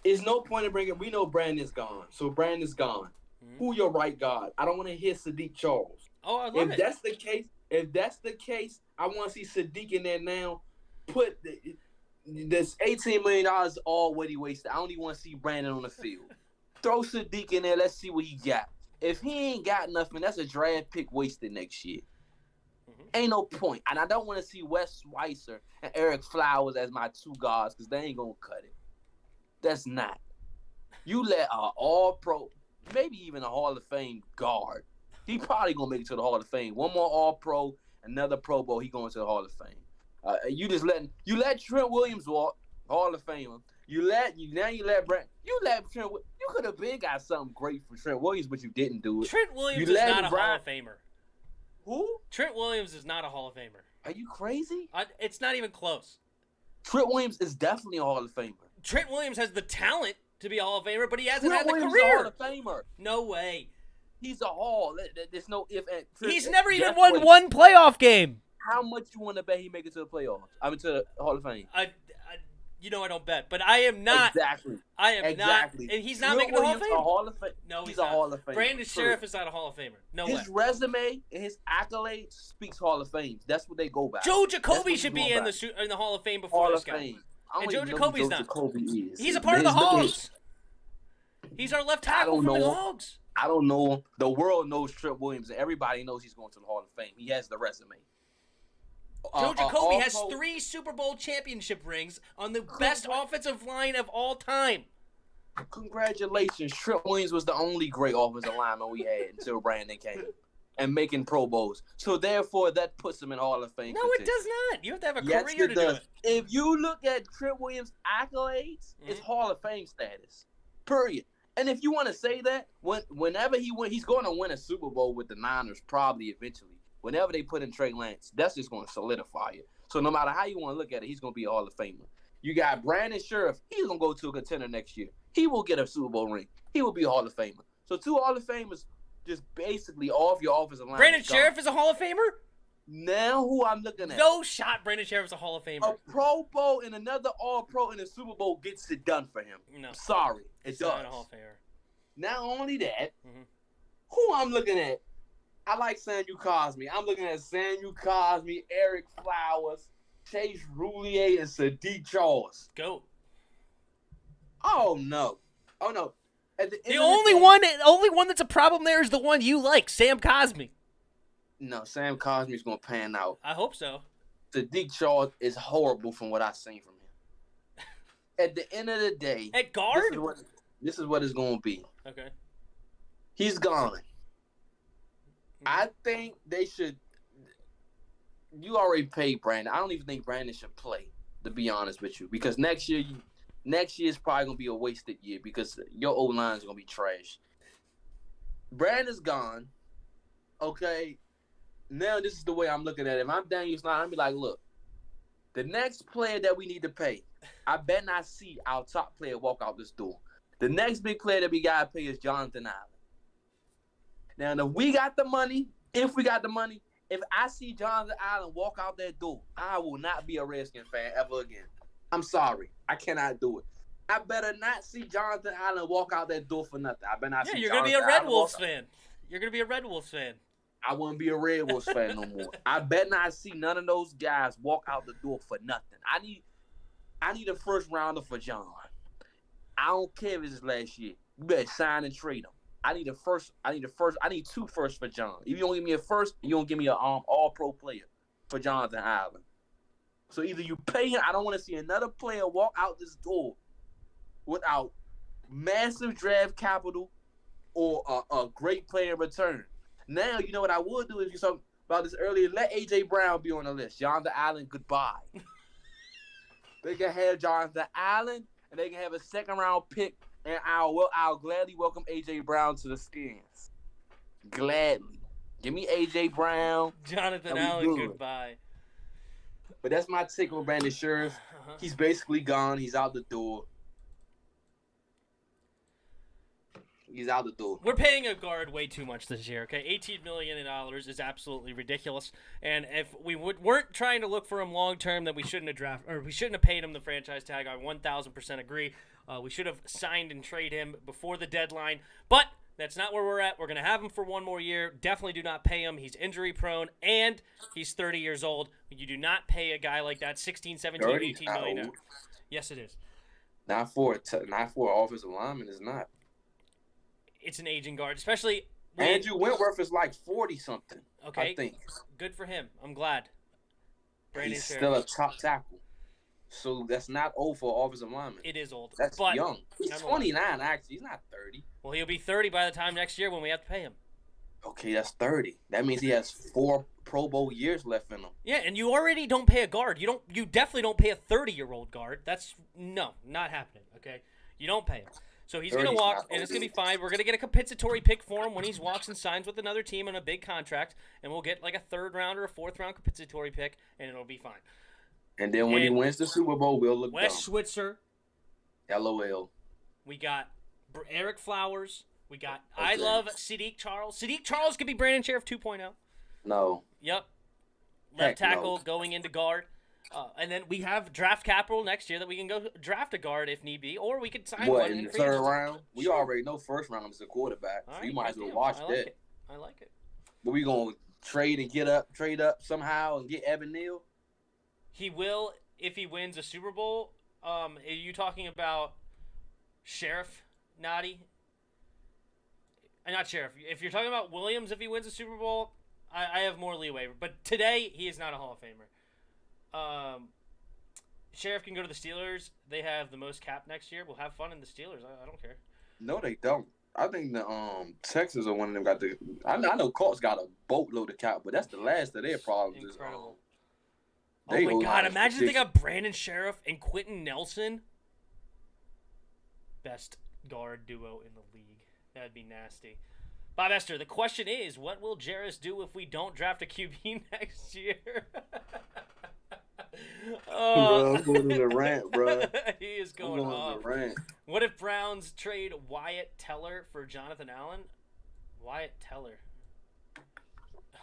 There's no point in bringing. We know Brandon's gone, so Brandon's gone. Mm-hmm. Who your right guard? I don't want to hear Sadiq Charles. Oh, I love it. If that's the case, I want to see Sadiq in there now. This $18 million already wasted. I don't even want to see Brandon on the field. Throw Sadiq in there. Let's see what he got. If he ain't got nothing, that's a draft pick wasted next year. Ain't no point. And I don't want to see Wes Schweitzer and Eric Flowers as my two guards because they ain't going to cut it. That's not. You let an all-pro, maybe even a Hall of Fame guard. He probably going to make it to the Hall of Fame. One more all-pro, another Pro Bowl, he going to the Hall of Fame. You let Trent Williams walk, Hall of Famer. You let Brent. You let Trent. You could have been got something great for Trent Williams, but you didn't do it. Trent Williams is not a Hall of Famer. Who? Trent Williams is not a Hall of Famer. Are you crazy? It's not even close. Trent Williams is definitely a Hall of Famer. Trent Williams has the talent to be a Hall of Famer, but he hasn't had the Williams career. Is a Hall of Famer. No way. He's a Hall. There's no if. He's never even won one playoff game. How much you want to bet he make it to the playoffs? I mean, to the Hall of Fame. I don't bet, but I am not. Exactly. I am not. And he's not making the Hall of Fame. A Hall of Fame. No, he's a Hall of Fame. Brandon Sheriff is not a Hall of Famer. No way. His resume and his accolades speaks Hall of Fame. That's what they go by. Joe Jacoby should be in the Hall of Fame before this guy. And Joe Jacoby's not. He's a part of the Hogs. He's our left tackle for the Hogs. I don't know him. The world knows Trent Williams, and everybody knows he's going to the Hall of Fame. He has the resume. Joe Jacoby has 3 Super Bowl championship rings on the best offensive line of all time. Congratulations. Trent Williams was the only great offensive lineman we had until Brandon came and making Pro Bowls. So, therefore, that puts him in Hall of Fame. No, it does not. You have to have a career to do it. If you look at Trent Williams' accolades, it's Hall of Fame status. Period. And if you want to say that, whenever he's going to win a Super Bowl with the Niners probably eventually. Whenever they put in Trey Lance, that's just going to solidify it. So no matter how you want to look at it, he's going to be a Hall of Famer. You got Brandon Sheriff. He's going to go to a contender next year. He will get a Super Bowl ring. He will be a Hall of Famer. So 2 Hall of Famers just basically off your offensive line. Brandon Sheriff is a Hall of Famer? Now who I'm looking at. No shot Brandon Sheriff is a Hall of Famer. A Pro Bowl and another All-Pro in the Super Bowl gets it done for him. No. Sorry. It does. Not a Hall of Famer. Not only that, who I'm looking at, I like Samuel Cosme. I'm looking at Samuel Cosme, Eric Flowers, Chase Roulier, and Sadiq Charles. Go. Oh no. The only one that's a problem there is the one you like, Sam Cosme. No, Sam Cosme's gonna pan out. I hope so. Sadiq Charles is horrible from what I've seen from him. At the end of the day, at guard, this is what it's gonna be. Okay. He's gone. I think they should. You already paid Brandon. I don't even think Brandon should play, to be honest with you, because next year is probably gonna be a wasted year because your O line is gonna be trash. Brandon's gone. Okay. Now this is the way I'm looking at it. If I'm Daniel Snyder, I'm be like, look, the next player that we need to pay, I bet not see our top player walk out this door. The next big player that we gotta pay is Jonathan Allen. Now, if we got the money, if I see Jonathan Allen walk out that door, I will not be a Redskins fan ever again. I'm sorry. I cannot do it. I better not see Jonathan Allen walk out that door for nothing. I better not see Jonathan Allen. You're going to be a Red Wolves fan. You're going to be a Red Wolves fan. I wouldn't be a Red Wolves fan no more. I better not see none of those guys walk out the door for nothing. I need a first rounder for John. I don't care if it's his last year. You better sign and trade him. I need 2 firsts for John. If you don't give me a first, you don't give me an all-pro player for Jonathan Allen. So either you pay him. I don't want to see another player walk out this door without massive draft capital or a great player in return. Now, you know what I would do if you talked about this earlier? Let A.J. Brown be on the list. Jonathan Allen, goodbye. They can have Jonathan Allen, and they can have a second-round pick. And I'll gladly welcome A.J. Brown to the Skins. Gladly. Give me A.J. Brown. Jonathan Allen, goodbye. But that's my take on Brandon Sheriff. He's basically gone. He's out the door. We're paying a guard way too much this year, okay? $18 million is absolutely ridiculous. And if we weren't trying to look for him long term, then we shouldn't have paid him the franchise tag. I 1,000% agree. We should have signed and traded him before the deadline. But That's not where we're at. We're going to have him for one more year. Definitely do not pay him. He's injury prone, and he's 30 years old. You do not pay a guy like that 16, 17, 18 million. Old. Yes, it is. Not for an offensive lineman. It's not. It's an aging guard, especially Andrew Wentworth is like 40-something. Okay, I think. Good for him. I'm glad. He's still a top tackle. So that's not old for an offensive lineman. It is old. That's young. He's 29, actually. He's not 30. Well, he'll be 30 by the time next year when we have to pay him. Okay, that's 30. That means he has 4 Pro Bowl years left in him. Yeah, and you already don't pay a guard. You definitely don't pay a 30-year-old guard. That's not happening, okay? You don't pay him. So he's going to walk, and it's going to be fine. We're going to get a compensatory pick for him when he walks and signs with another team on a big contract, and we'll get like a third-round or a fourth-round compensatory pick, and it'll be fine. And then when he wins the Super Bowl, we'll look Wes dumb. Switzer. LOL. We got Eric Flowers. We got I love Sadiq Charles. Sadiq Charles could be Brandon Sheriff 2.0. No. Yep. Left tackle going into guard. And then we have draft capital next year that we can go draft a guard if need be, or we could sign one in the third round. We already know first round is a quarterback, so you might as well watch that. I like it. But we gonna trade up somehow and get Evan Neal. He will if he wins a Super Bowl. Are you talking about Sheriff Nadi? Not Sheriff. If you're talking about Williams, if he wins a Super Bowl, I have more leeway. But today he is not a Hall of Famer. Sheriff can go to the Steelers. They have the most cap next year. We'll have fun in the Steelers. I don't care. No, they don't. I think the Texans are one of them got the. I know Colts got a boatload of cap, but that's the last of their problems. Incredible. Oh my God! Imagine if they got Brandon Sheriff and Quentin Nelson. Best guard duo in the league. That'd be nasty. Bob Esther, the question is, what will Jarris do if we don't draft a QB next year? Bro, I'm going to the rant, bro. He is going off. What if Browns trade Wyatt Teller for Jonathan Allen? Wyatt Teller.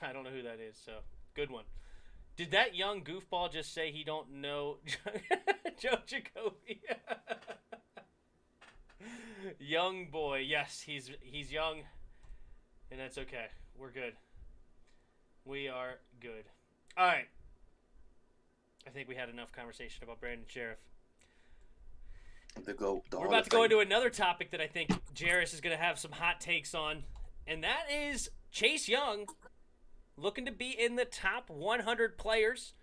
I don't know who that is, so good one. Did that young goofball just say he don't know Joe Jacoby? Young boy. Yes, he's young, and that's okay. We're good. We are good. All right. I think we had enough conversation about Brandon Sheriff. We're about to go into another topic that I think Jarris is going to have some hot takes on, and that is Chase Young looking to be in the top 100 players.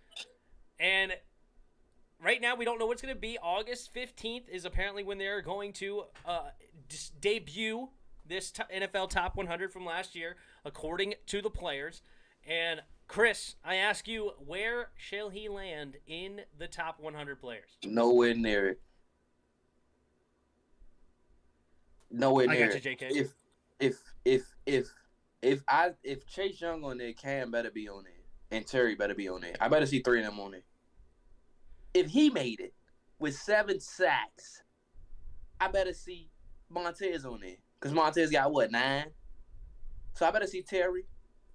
And right now we don't know what's going to be. August 15th is apparently when they're going to debut this NFL top 100 from last year, according to the players. And Chris, I ask you, where shall he land in the top 100 players? Nowhere near it. Nowhere near it. I got you, JK. If Chase Young on there, Cam better be on there, and Terry better be on there. I better see 3 of them on there. If he made it with 7 sacks, I better see Montez on there, because Montez got 9? So I better see Terry.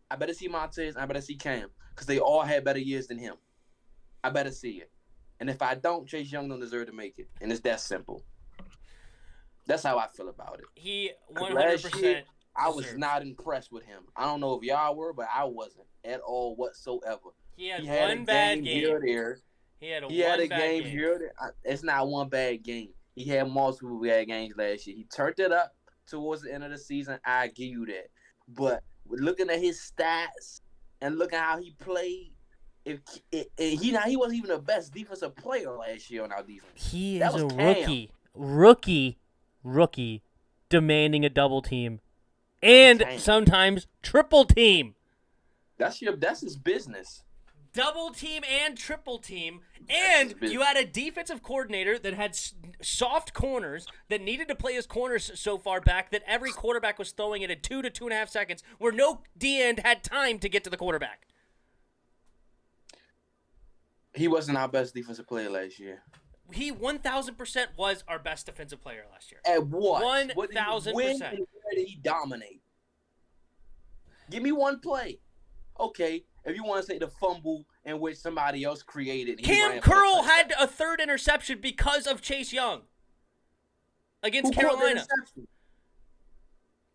I better see Montez, and I better see Cam, because they all had better years than him. I better see it. And if I don't, Chase Young don't deserve to make it. And it's that simple. That's how I feel about it. He 100%. Last year, I was not impressed with him. I don't know if y'all were, but I wasn't at all whatsoever. He had one bad game. Here or there. He had a game here or there. It's not one bad game. He had multiple bad games last year. He turned it up towards the end of the season. I give you that. But looking at his stats and looking how he played, he wasn't even the best defensive player last year on our defense. He is a rookie demanding a double team and sometimes triple team. That's his business. Double team and triple team, and you had a defensive coordinator that had soft corners that needed to play his corners so far back that every quarterback was throwing it at 2 to 2.5 seconds, where no D-end had time to get to the quarterback. He wasn't our best defensive player last year. He 1,000% was our best defensive player last year. At what? 1,000%. When and where did he dominate? Give me one play. Okay. If you want to say the fumble in which somebody else created. Cam Curl had a 3rd interception because of Chase Young against Carolina.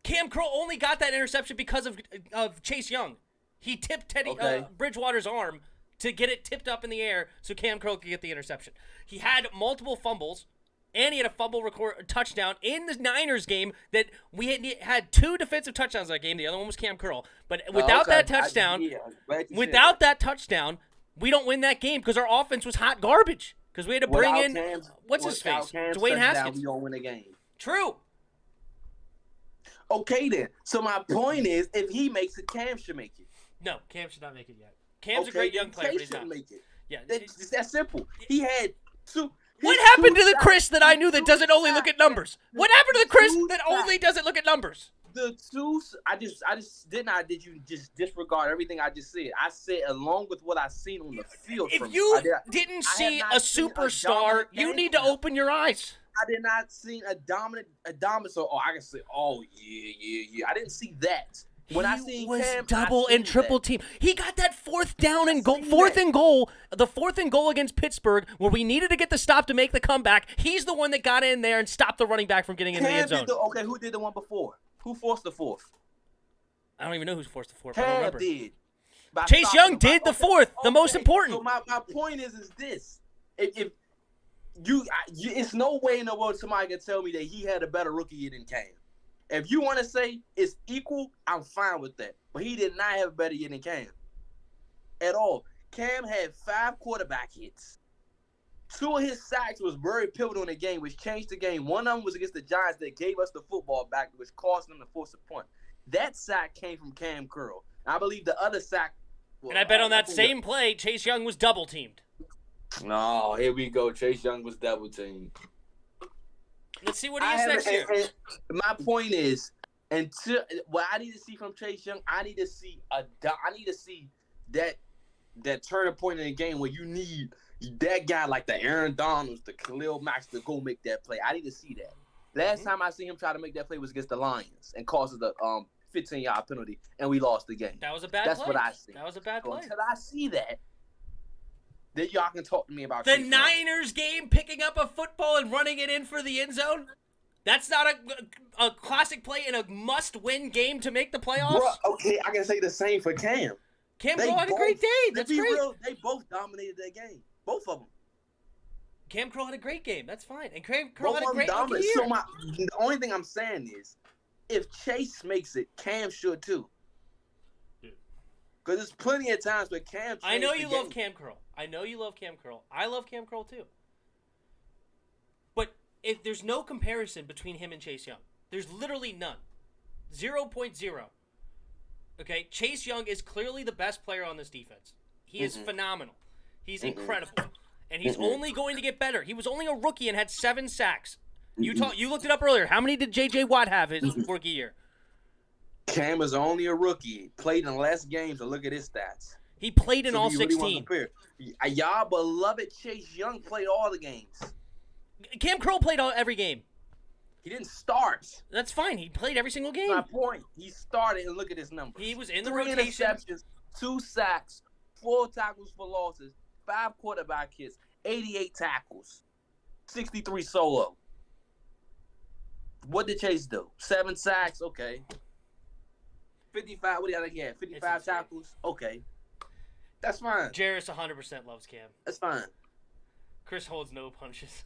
Cam Curl only got that interception because of Chase Young. He tipped Teddy Bridgewater's arm to get it tipped up in the air so Cam Curl could get the interception. He had multiple fumbles, and he had a fumble touchdown in the Niners game that we had 2 defensive touchdowns that game. The other one was Cam Curl. But without that touchdown, we don't win that game because our offense was hot garbage. Because we had to bring in, what's his face? Dwayne Haskins. We don't win a game. True. Okay, then. So my point is, if he makes it, Cam should make it. No, Cam should not make it yet. Cam's a great young player, but he's not. Make it. Yeah, it's that simple. He had 2. What happened to the Chris that I knew that doesn't only look at numbers? What happened to the Chris that only doesn't look at numbers? Did you just disregard everything I just said? I said along with what I seen on the field. If you didn't see a superstar, you need to open your eyes. I did not see a dominant. So I can say, yeah. I didn't see that. When I seen Cam, double and triple team. He got that fourth and goal against Pittsburgh where we needed to get the stop to make the comeback. He's the one that got in there and stopped the running back from getting into the end zone. Who did the one before? Who forced the fourth? I don't even know who's forced the fourth. Cam did. Chase Young did the fourth, the most important. So my point is this: if it's no way in the world somebody can tell me that he had a better rookie year than Cam. If you want to say it's equal, I'm fine with that. But he did not have a better year than Cam at all. Cam had 5 quarterback hits. 2 of his sacks was very pivotal in the game, which changed the game. One of them was against the Giants that gave us the football back, which caused them to force a punt. That sack came from Cam Curl. I believe the other sack. And I bet on that same play, Chase Young was double teamed. No, here we go. Chase Young was double teamed. Let's see what he is next year. My point is, until what I need to see from Chase Young, I need to see that turning point in the game where you need that guy like the Aaron Donalds, the Khalil Max to go make that play. I need to see that. Last time I seen him try to make that play was against the Lions and causes the 15-yard penalty, and we lost the game. That was a bad play. That's what I see. That was a bad play. Until I see that, then y'all can talk to me about the Niners game, picking up a football and running it in for the end zone. That's not a classic play in a must-win game to make the playoffs. Bruh, okay, I can say the same for Cam. Cam Curl had a great day. That's great. They both dominated that game. Both of them. Cam Curl had a great game. That's fine. And Cam Curl had a great year. So the only thing I'm saying is, if Chase makes it, Cam should too. Because there's plenty of times where Cam. I know you love Cam Curl. I love Cam Curl too. But there's no comparison between him and Chase Young. There's literally none. 0.0. Okay, Chase Young is clearly the best player on this defense. He is phenomenal. He's incredible. And he's only going to get better. He was only a rookie and had 7 sacks. You looked it up earlier. How many did J.J. Watt have his rookie year? Cam is only a rookie. Played in less games, and look at his stats. He played in all 16. Y'all beloved Chase Young played all the games. Cam Curl played every game. He didn't start. That's fine. He played every single game. That's my point. He started, and look at his numbers. He was in the 3 rotation. interceptions, 2 sacks, 4 tackles for losses, 5 quarterback hits, 88 tackles, 63 solo. What did Chase do? 7 sacks, okay. 55. What did he have? 55 tackles, okay. That's fine. Jarris 100% loves Cam. That's fine. Chris holds no punches.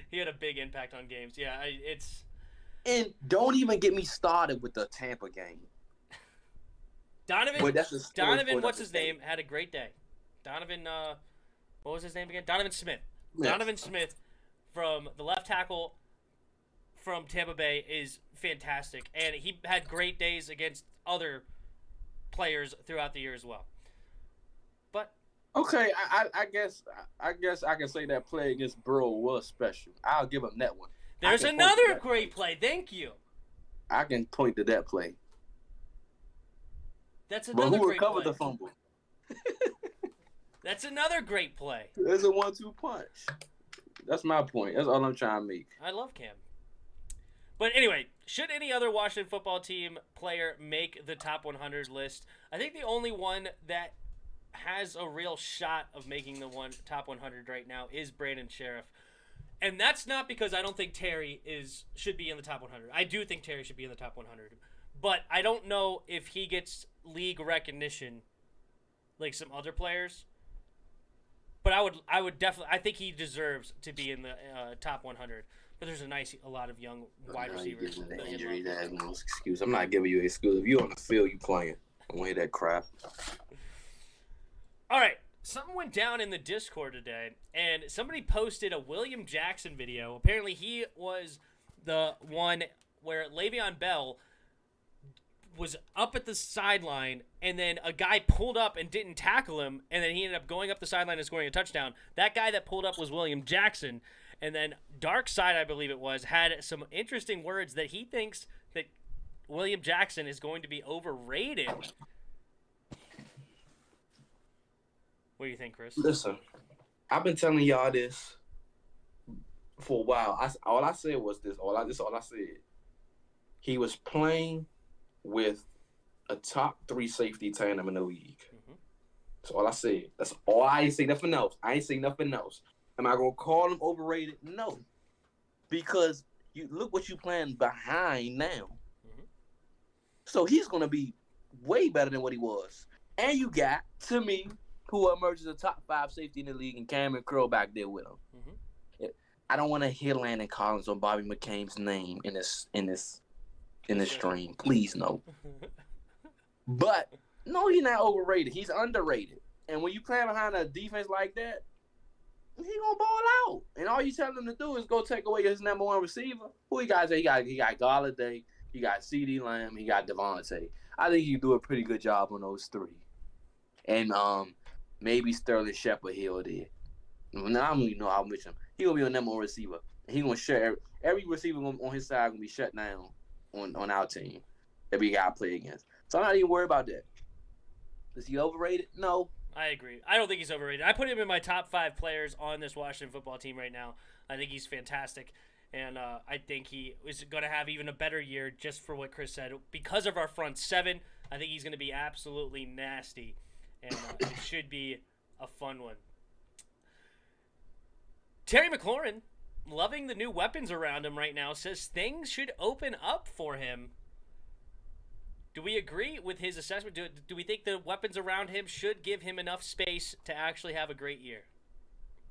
He had a big impact on games. Yeah, it's. And don't even get me started with the Tampa game. Donovan, what's his name? Had a great day. Donovan, what was his name again? Donovan Smith. Yes. Donovan Smith from the left tackle from Tampa Bay is fantastic. And he had great days against other players throughout the year as well. But okay, I guess I can say that play against Burrow was special. I'll give him that one. There's another great play. Thank you. I can point to that play. That's another great play. But who recovered the fumble? That's another great play. There's a 1-2 punch. That's my point. That's all I'm trying to make. I love Cam. But anyway, should any other Washington football team player make the top 100 list? I think the only one that has a real shot of making the top 100 right now is Brandon Sheriff. And that's not because I don't think Terry should be in the top 100. I do think Terry should be in the top 100. but I don't know if he gets league recognition like some other players. But I would definitely. I think he deserves to be in the top 100. But there's a lot of young wide receivers. You the injury. That's no excuse. I'm not giving you an excuse. If you on the field, you playing. I want to hear that crap. All right. Something went down in the Discord today, and somebody posted a William Jackson video. Apparently, he was the one where Le'Veon Bell was up at the sideline, and then a guy pulled up and didn't tackle him, and then he ended up going up the sideline and scoring a touchdown. That guy that pulled up was William Jackson, and then Dark Side, I believe it was, had some interesting words that he thinks that William Jackson is going to be overrated. What do you think, Chris? Listen, I've been telling y'all this for a while. All I said was this. All I said. He was playing with a top 3 safety tandem in the league. Mm-hmm. That's all I said. That's all. I ain't say nothing else. Am I gonna call him overrated? No, because you look what you playing behind now. Mm-hmm. So he's gonna be way better than what he was. And you got, to me, who emerges a top 5 safety in the league, and Cameron Curl back there with him. Mm-hmm. I don't want to hear Landon Collins or Bobby McCain's name in this stream. Please, no. But no, he's not overrated. He's underrated. And when you play behind a defense like that, he gonna ball out. And all you tell him to do is go take away his number 1 receiver. Who he got? He got Golladay, he got CeeDee Lamb, he got Devontae. I think he do a pretty good job on those 3. And maybe Sterling Shepard here or there. Now I don't even know how much him. He gonna be a number 1 receiver. He gonna shut every receiver on his side gonna be shut down on our team that we got to play against. So I'm not even worried about that. Is he overrated? No. I agree. I don't think he's overrated. I put him in my top 5 players on this Washington football team right now. I think he's fantastic. And I think he is going to have even a better year just for what Chris said. Because of our front 7, I think he's going to be absolutely nasty. And it should be a fun one. Terry McLaurin, loving the new weapons around him right now, says things should open up for him. Do we agree with his assessment? Do we think the weapons around him should give him enough space to actually have a great year?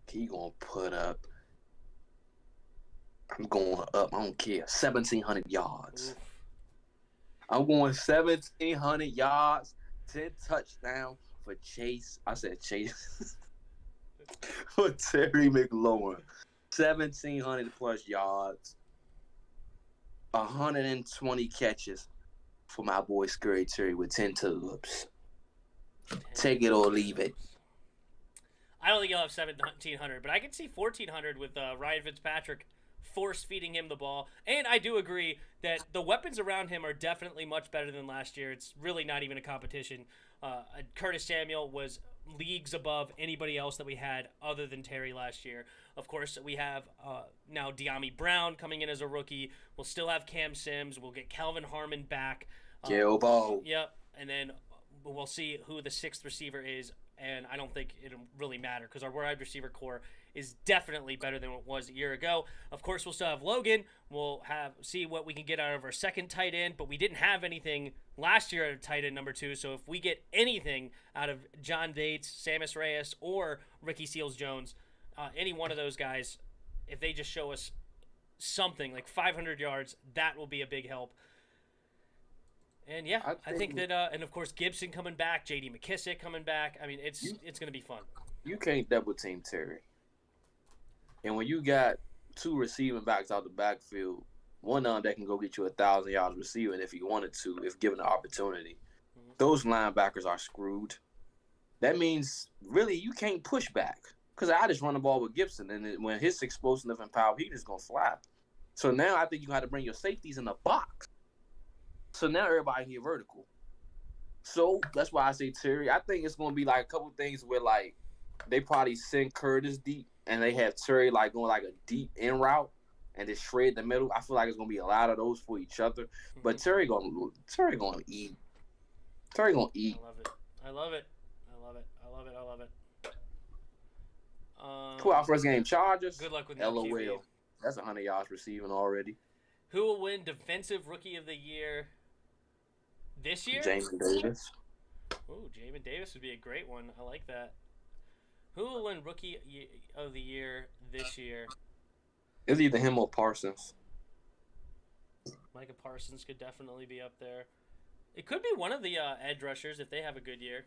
He gonna put up. I'm going up. I don't care. 1,700 yards. Oof. I'm going 1,700 yards, 10 touchdowns for Chase. I said Chase. For Terry McLaurin. 1,700 plus yards. 120 catches for my boy Scary Terry with 10 tubs. Take it or leave it. I don't think he'll have 1,700, but I can see 1,400 with Ryan Fitzpatrick force-feeding him the ball. And I do agree that the weapons around him are definitely much better than last year. It's really not even a competition. Curtis Samuel was leagues above anybody else that we had other than Terry last year. Of course, we have now De'Ami Brown coming in as a rookie. We'll still have Cam Sims. We'll get Calvin Harmon back. Gilbo. Yep. And then we'll see who the 6th receiver is. And I don't think it'll really matter because our wide receiver core is definitely better than it was a year ago. Of course, we'll still have Logan. We'll see what we can get out of our second tight end, but we didn't have anything last year at tight end number 2. So if we get anything out of John Bates, Sammis Reyes, or Ricky Seals-Jones, any one of those guys, if they just show us something like 500 yards, that will be a big help. And yeah, I think that, and of course Gibson coming back, J.D. McKissick coming back. I mean, it's going to be fun. You can't double team Terry. And when you got 2 receiving backs out the backfield, one of them that can go get you 1,000 yards receiving if he wanted to, if given the opportunity, those linebackers are screwed. That means really you can't push back because I just run the ball with Gibson, and when his explosive and power, he just gonna fly. So now I think you got to bring your safeties in the box. So now everybody here vertical. So that's why I say Terry. I think it's gonna be like a couple things where like they probably send Curtis deep and they have Terry like going like a deep in route and just shred the middle. I feel like it's gonna be a lot of those for each other. But Terry gonna eat. Terry gonna eat. I love it. Who our first game? Chargers. Good luck with that. LOL. That's 100 yards receiving already. Who will win Defensive Rookie of the Year? This year? Jamin Davis. Ooh, Jamin Davis would be a great one. I like that. Who will win Rookie of the Year this year? It's either him or Parsons. Micah Parsons could definitely be up there. It could be one of the edge rushers if they have a good year.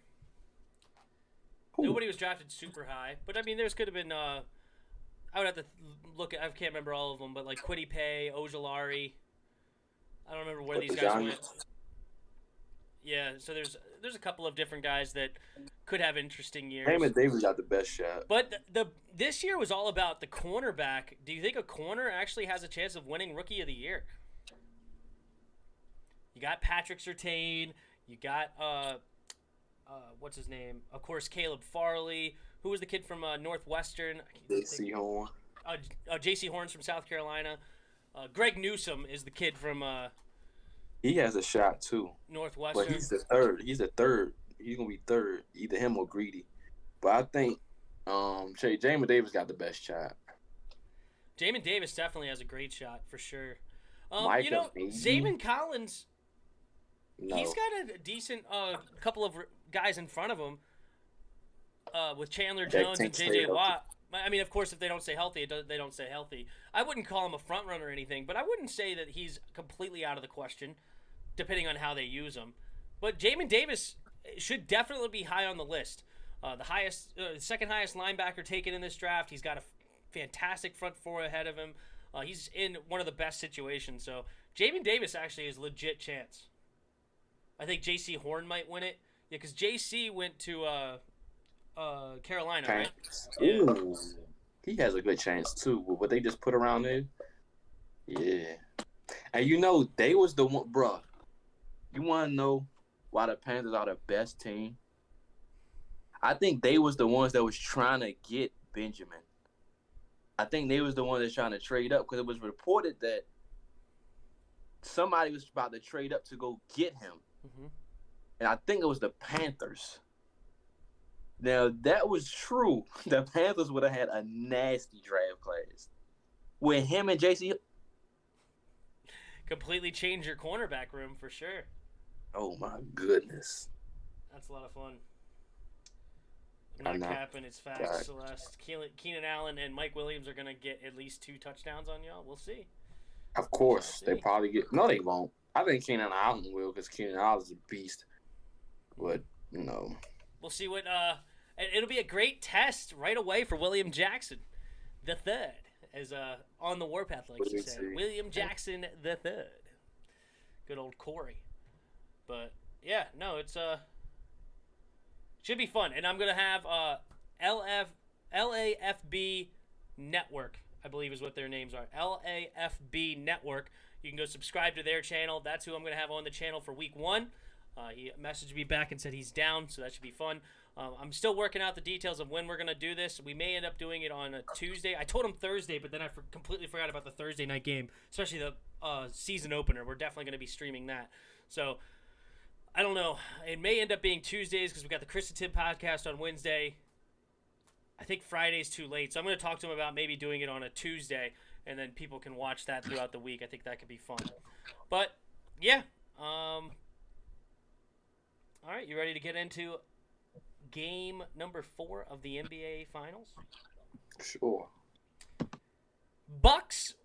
Who? Nobody was drafted super high, but I mean, there's could have been. I would have to look at. I can't remember all of them, but like Kwity Paye, Ojulari. I don't remember where these guys went. Yeah, so there's a couple of different guys that could have interesting years. Jamin Davis got the best shot. But this year was all about the cornerback. Do you think a corner actually has a chance of winning Rookie of the Year? You got Patrick Surtain. You got what's his name? Of course, Caleb Farley. Who was the kid from Northwestern? J.C. Horn. J.C. Horn's from South Carolina. Greg Newsome is the kid from he has a shot too. Northwestern. But he's the third. He's gonna be third. Either him or Greedy. But I think Jamin Davis got the best shot. Jamin Davis definitely has a great shot for sure. Micah, Zayvon Collins. No. He's got a decent couple of guys in front of him with Chandler Jones and J.J. Watt. I mean, of course, if they don't stay healthy, they don't stay healthy. I wouldn't call him a front runner or anything, but I wouldn't say that he's completely out of the question, depending on how they use him. But Jamin Davis should definitely be high on the list. Second highest linebacker taken in this draft. He's got a fantastic front four ahead of him. He's in one of the best situations. So Jamin Davis actually has a legit chance. I think J.C. Horn might win it. Yeah, because J.C. went to Carolina, right? Yeah. Ooh, he has a good chance too. With what they just put around there, yeah. And they was the one, bruh. You want to know why the Panthers are the best team? I think they was the ones that was trying to get Benjamin. I think they was the ones that's trying to trade up because it was reported that somebody was about to trade up to go get him. Mm-hmm. And I think it was the Panthers. Now, that was true. The Panthers would have had a nasty draft class. With him and J.C. Completely change your cornerback room for sure. Oh, my goodness. That's a lot of fun. I'm not capping. It's facts, Celeste. Keenan Allen and Mike Williams are going to get at least 2 touchdowns on y'all. We'll see. Of course. They probably get – no, they won't. I think Keenan Allen will because Keenan Allen's a beast. But, we'll see what it'll be a great test right away for William Jackson the third, as on the Warpath likes to say. William Jackson the third. Good old Corey. But yeah, no, it's should be fun, and I'm gonna have LAFB Network, I believe is what their names are. LAFB Network. You can go subscribe to their channel. That's who I'm gonna have on the channel for week 1. He messaged me back and said he's down, so that should be fun. I'm still working out the details of when we're going to do this. We may end up doing it on a Tuesday. I told him Thursday, but then I completely forgot about the Thursday night game, especially the season opener. We're definitely going to be streaming that. So, I don't know. It may end up being Tuesdays because we got the Chris and Tim podcast on Wednesday. I think Friday's too late, so I'm going to talk to him about maybe doing it on a Tuesday, and then people can watch that throughout the week. I think that could be fun. But, yeah. All right, you ready to get into game number 4 of the NBA Finals? Sure. Bucks,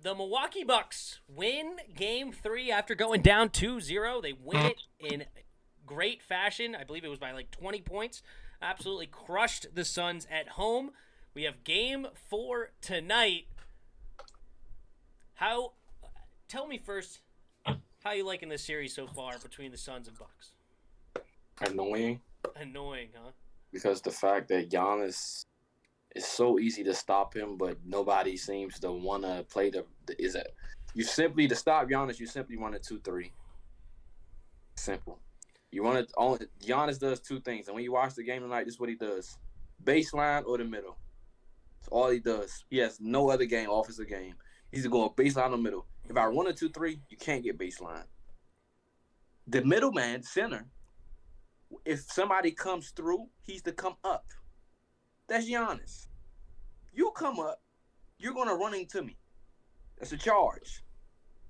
the Milwaukee Bucks win game 3 after going down 2-0. They win it in great fashion. I believe it was by like 20 points. Absolutely crushed the Suns at home. We have game 4 tonight. Tell me first, how you liking this series so far between the Suns and Bucks? Annoying, huh? Because the fact that Giannis is so easy to stop him, but nobody seems to want to play to stop Giannis, you simply run a 2-3. Simple. Giannis does 2 things, and when you watch the game tonight, this is what he does: baseline or the middle. That's all he does. He has no other offensive game. He's going baseline or middle. If I run a 2-3, you can't get baseline. The middleman, center. If somebody comes through, he's to come up. That's Giannis. You come up, you're going to run into me. That's a charge.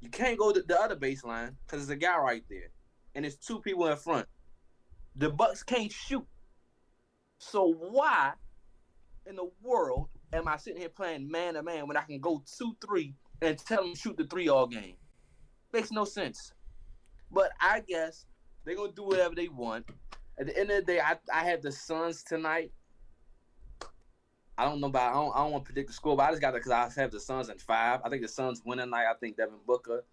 You can't go to the other baseline because there's a guy right there. and it's two people in front. The Bucks can't shoot. So why in the world am I sitting here playing man to man when I can go 2-3 and tell them to shoot the three all game? Makes no sense. But I guess they're gonna do whatever they want. At the end of the day, I have the Suns tonight. I don't know about I don't want to predict the score, but I just got that because I have the Suns in 5. I think the Suns win tonight. I think Devin Booker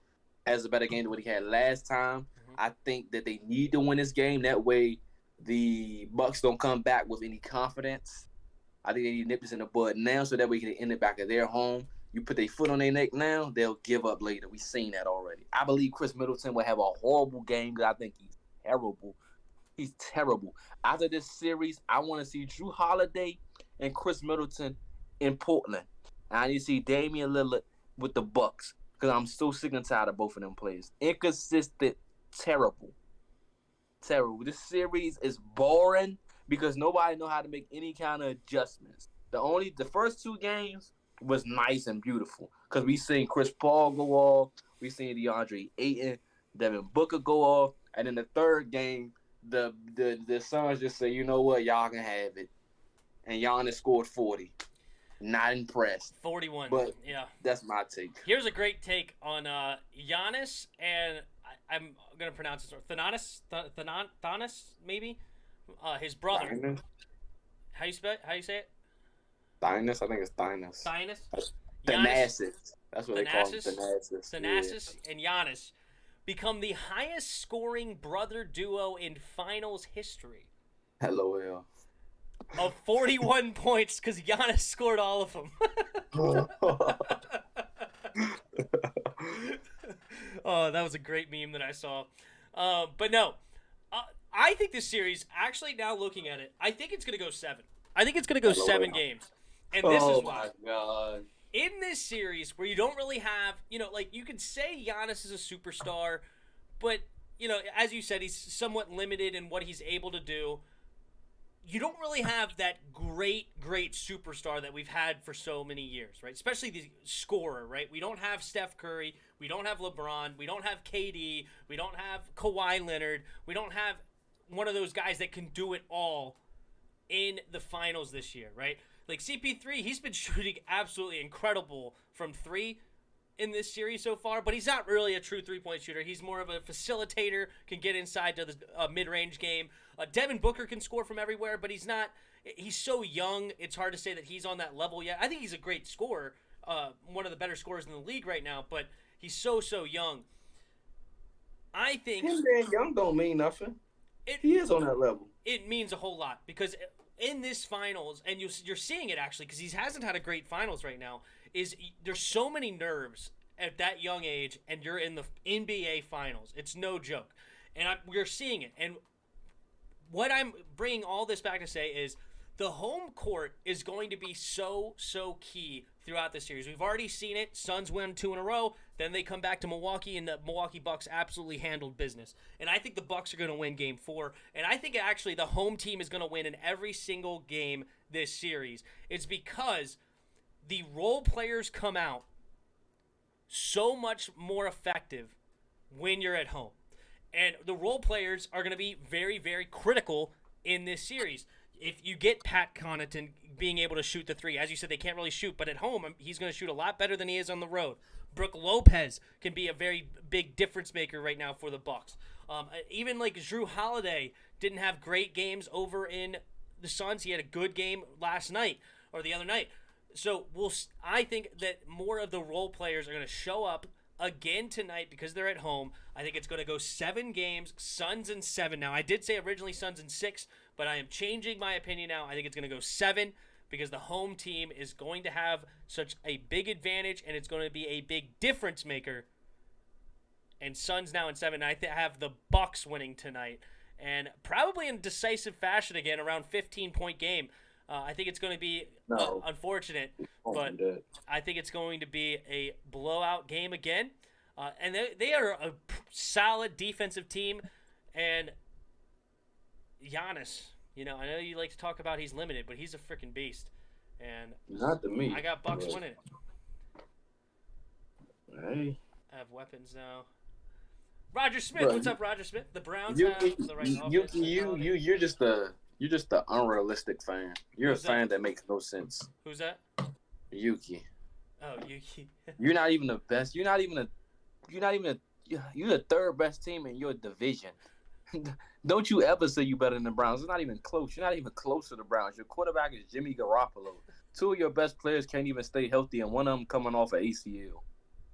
has a better game than what he had last time. Mm-hmm. I think that they need to win this game. That way, the Bucks don't come back with any confidence. I think they need to nip this in the bud now, so that way they can end it back at their home. You put their foot on their neck now, they'll give up later. We've seen that already. I believe Chris Middleton will have a horrible game because I think he's terrible. He's terrible. After this series, I want to see Jrue Holiday and Chris Middleton in Portland. And I need to see Damian Lillard with the Bucks because I'm so sick and tired of both of them players. Inconsistent, terrible. Terrible. This series is boring because nobody know how to make any kind of adjustments. The first 2 games was nice and beautiful because we seen Chris Paul go off, we seen DeAndre Ayton, Devin Booker go off, and in the third game, the Suns just say, you know what, y'all can have it, and Giannis scored 40. Not impressed. 41. But yeah, that's my take. Here's a great take on Giannis and I'm gonna pronounce his Thanasis, maybe. His brother. Thynas? How you say it? Thynas, I think it's Thynas. Thanasis. That's what they call him. Thanasis and Giannis become the highest scoring brother duo in finals history. LOL. Of 41 points because Giannis scored all of them. Oh, that was a great meme that I saw. But no, I think this series, actually now looking at it, I think it's going to go 7. I think it's going to go 7 games. And this is why. Oh, my God. In this series where you don't really have, like you could say Giannis is a superstar, but, as you said, he's somewhat limited in what he's able to do. You don't really have that great superstar that we've had for so many years, right? Especially the scorer, right? We don't have Steph Curry. We don't have LeBron. We don't have KD. We don't have Kawhi Leonard. We don't have one of those guys that can do it all in the finals this year, right? Like CP3, he's been shooting absolutely incredible from 3 in this series so far, but he's not really a true three-point shooter. He's more of a facilitator, can get inside to the mid-range game. Devin Booker can score from everywhere, but he's so young, it's hard to say that he's on that level yet. I think he's a great scorer, one of the better scorers in the league right now, but he's so young. I think... Him being young don't mean nothing. He is on that level. It means a whole lot, because in this finals, and you're seeing it actually, because he hasn't had a great finals right now, is there's so many nerves at that young age, and you're in the NBA finals. It's no joke. And we're seeing it. And what I'm bringing all this back to say is the home court is going to be so key throughout this series. We've already seen it. Suns win 2 in a row. Then they come back to Milwaukee, and the Milwaukee Bucks absolutely handled business. And I think the Bucks are going to win Game 4. And I think actually the home team is going to win in every single game this series. It's because the role players come out so much more effective when you're at home. And the role players are going to be very, very critical in this series. If you get Pat Connaughton being able to shoot the 3, as you said, they can't really shoot, but at home, he's going to shoot a lot better than he is on the road. Brook Lopez can be a very big difference maker right now for the Bucks. Even like Jrue Holiday didn't have great games over in the Suns. He had a good game last night or the other night. So I think that more of the role players are going to show up again tonight because they're at home. I think it's going to go 7 games, Suns in 7. Now, I did say originally Suns in 6, but I am changing my opinion now. I think it's going to go 7 because the home team is going to have such a big advantage, and it's going to be a big difference maker. And Suns now in 7. I have the Bucks winning tonight, and probably in decisive fashion again, around 15-point game. I think it's going to be unfortunate, but I think it's going to be a blowout game again. And they are a solid defensive team. And Giannis, I know you like to talk about he's limited, but he's a freaking beast. And not to me. I got Bucks winning. Hey. I have weapons now. Roger Smith, Bro, what's up, Roger Smith? The Browns Yuki, have the right offense. you're just the unrealistic fan. You're Who's a fan that? that makes no sense. Who's that? Yuki, Oh, Yuki. you're not even the best. You're the third best team in your division. Don't you ever say you better than the Browns. It's not even close. You're not even close to the Browns. Your quarterback is Jimmy Garoppolo. Two of your best players can't even stay healthy, and one of them coming off an ACL.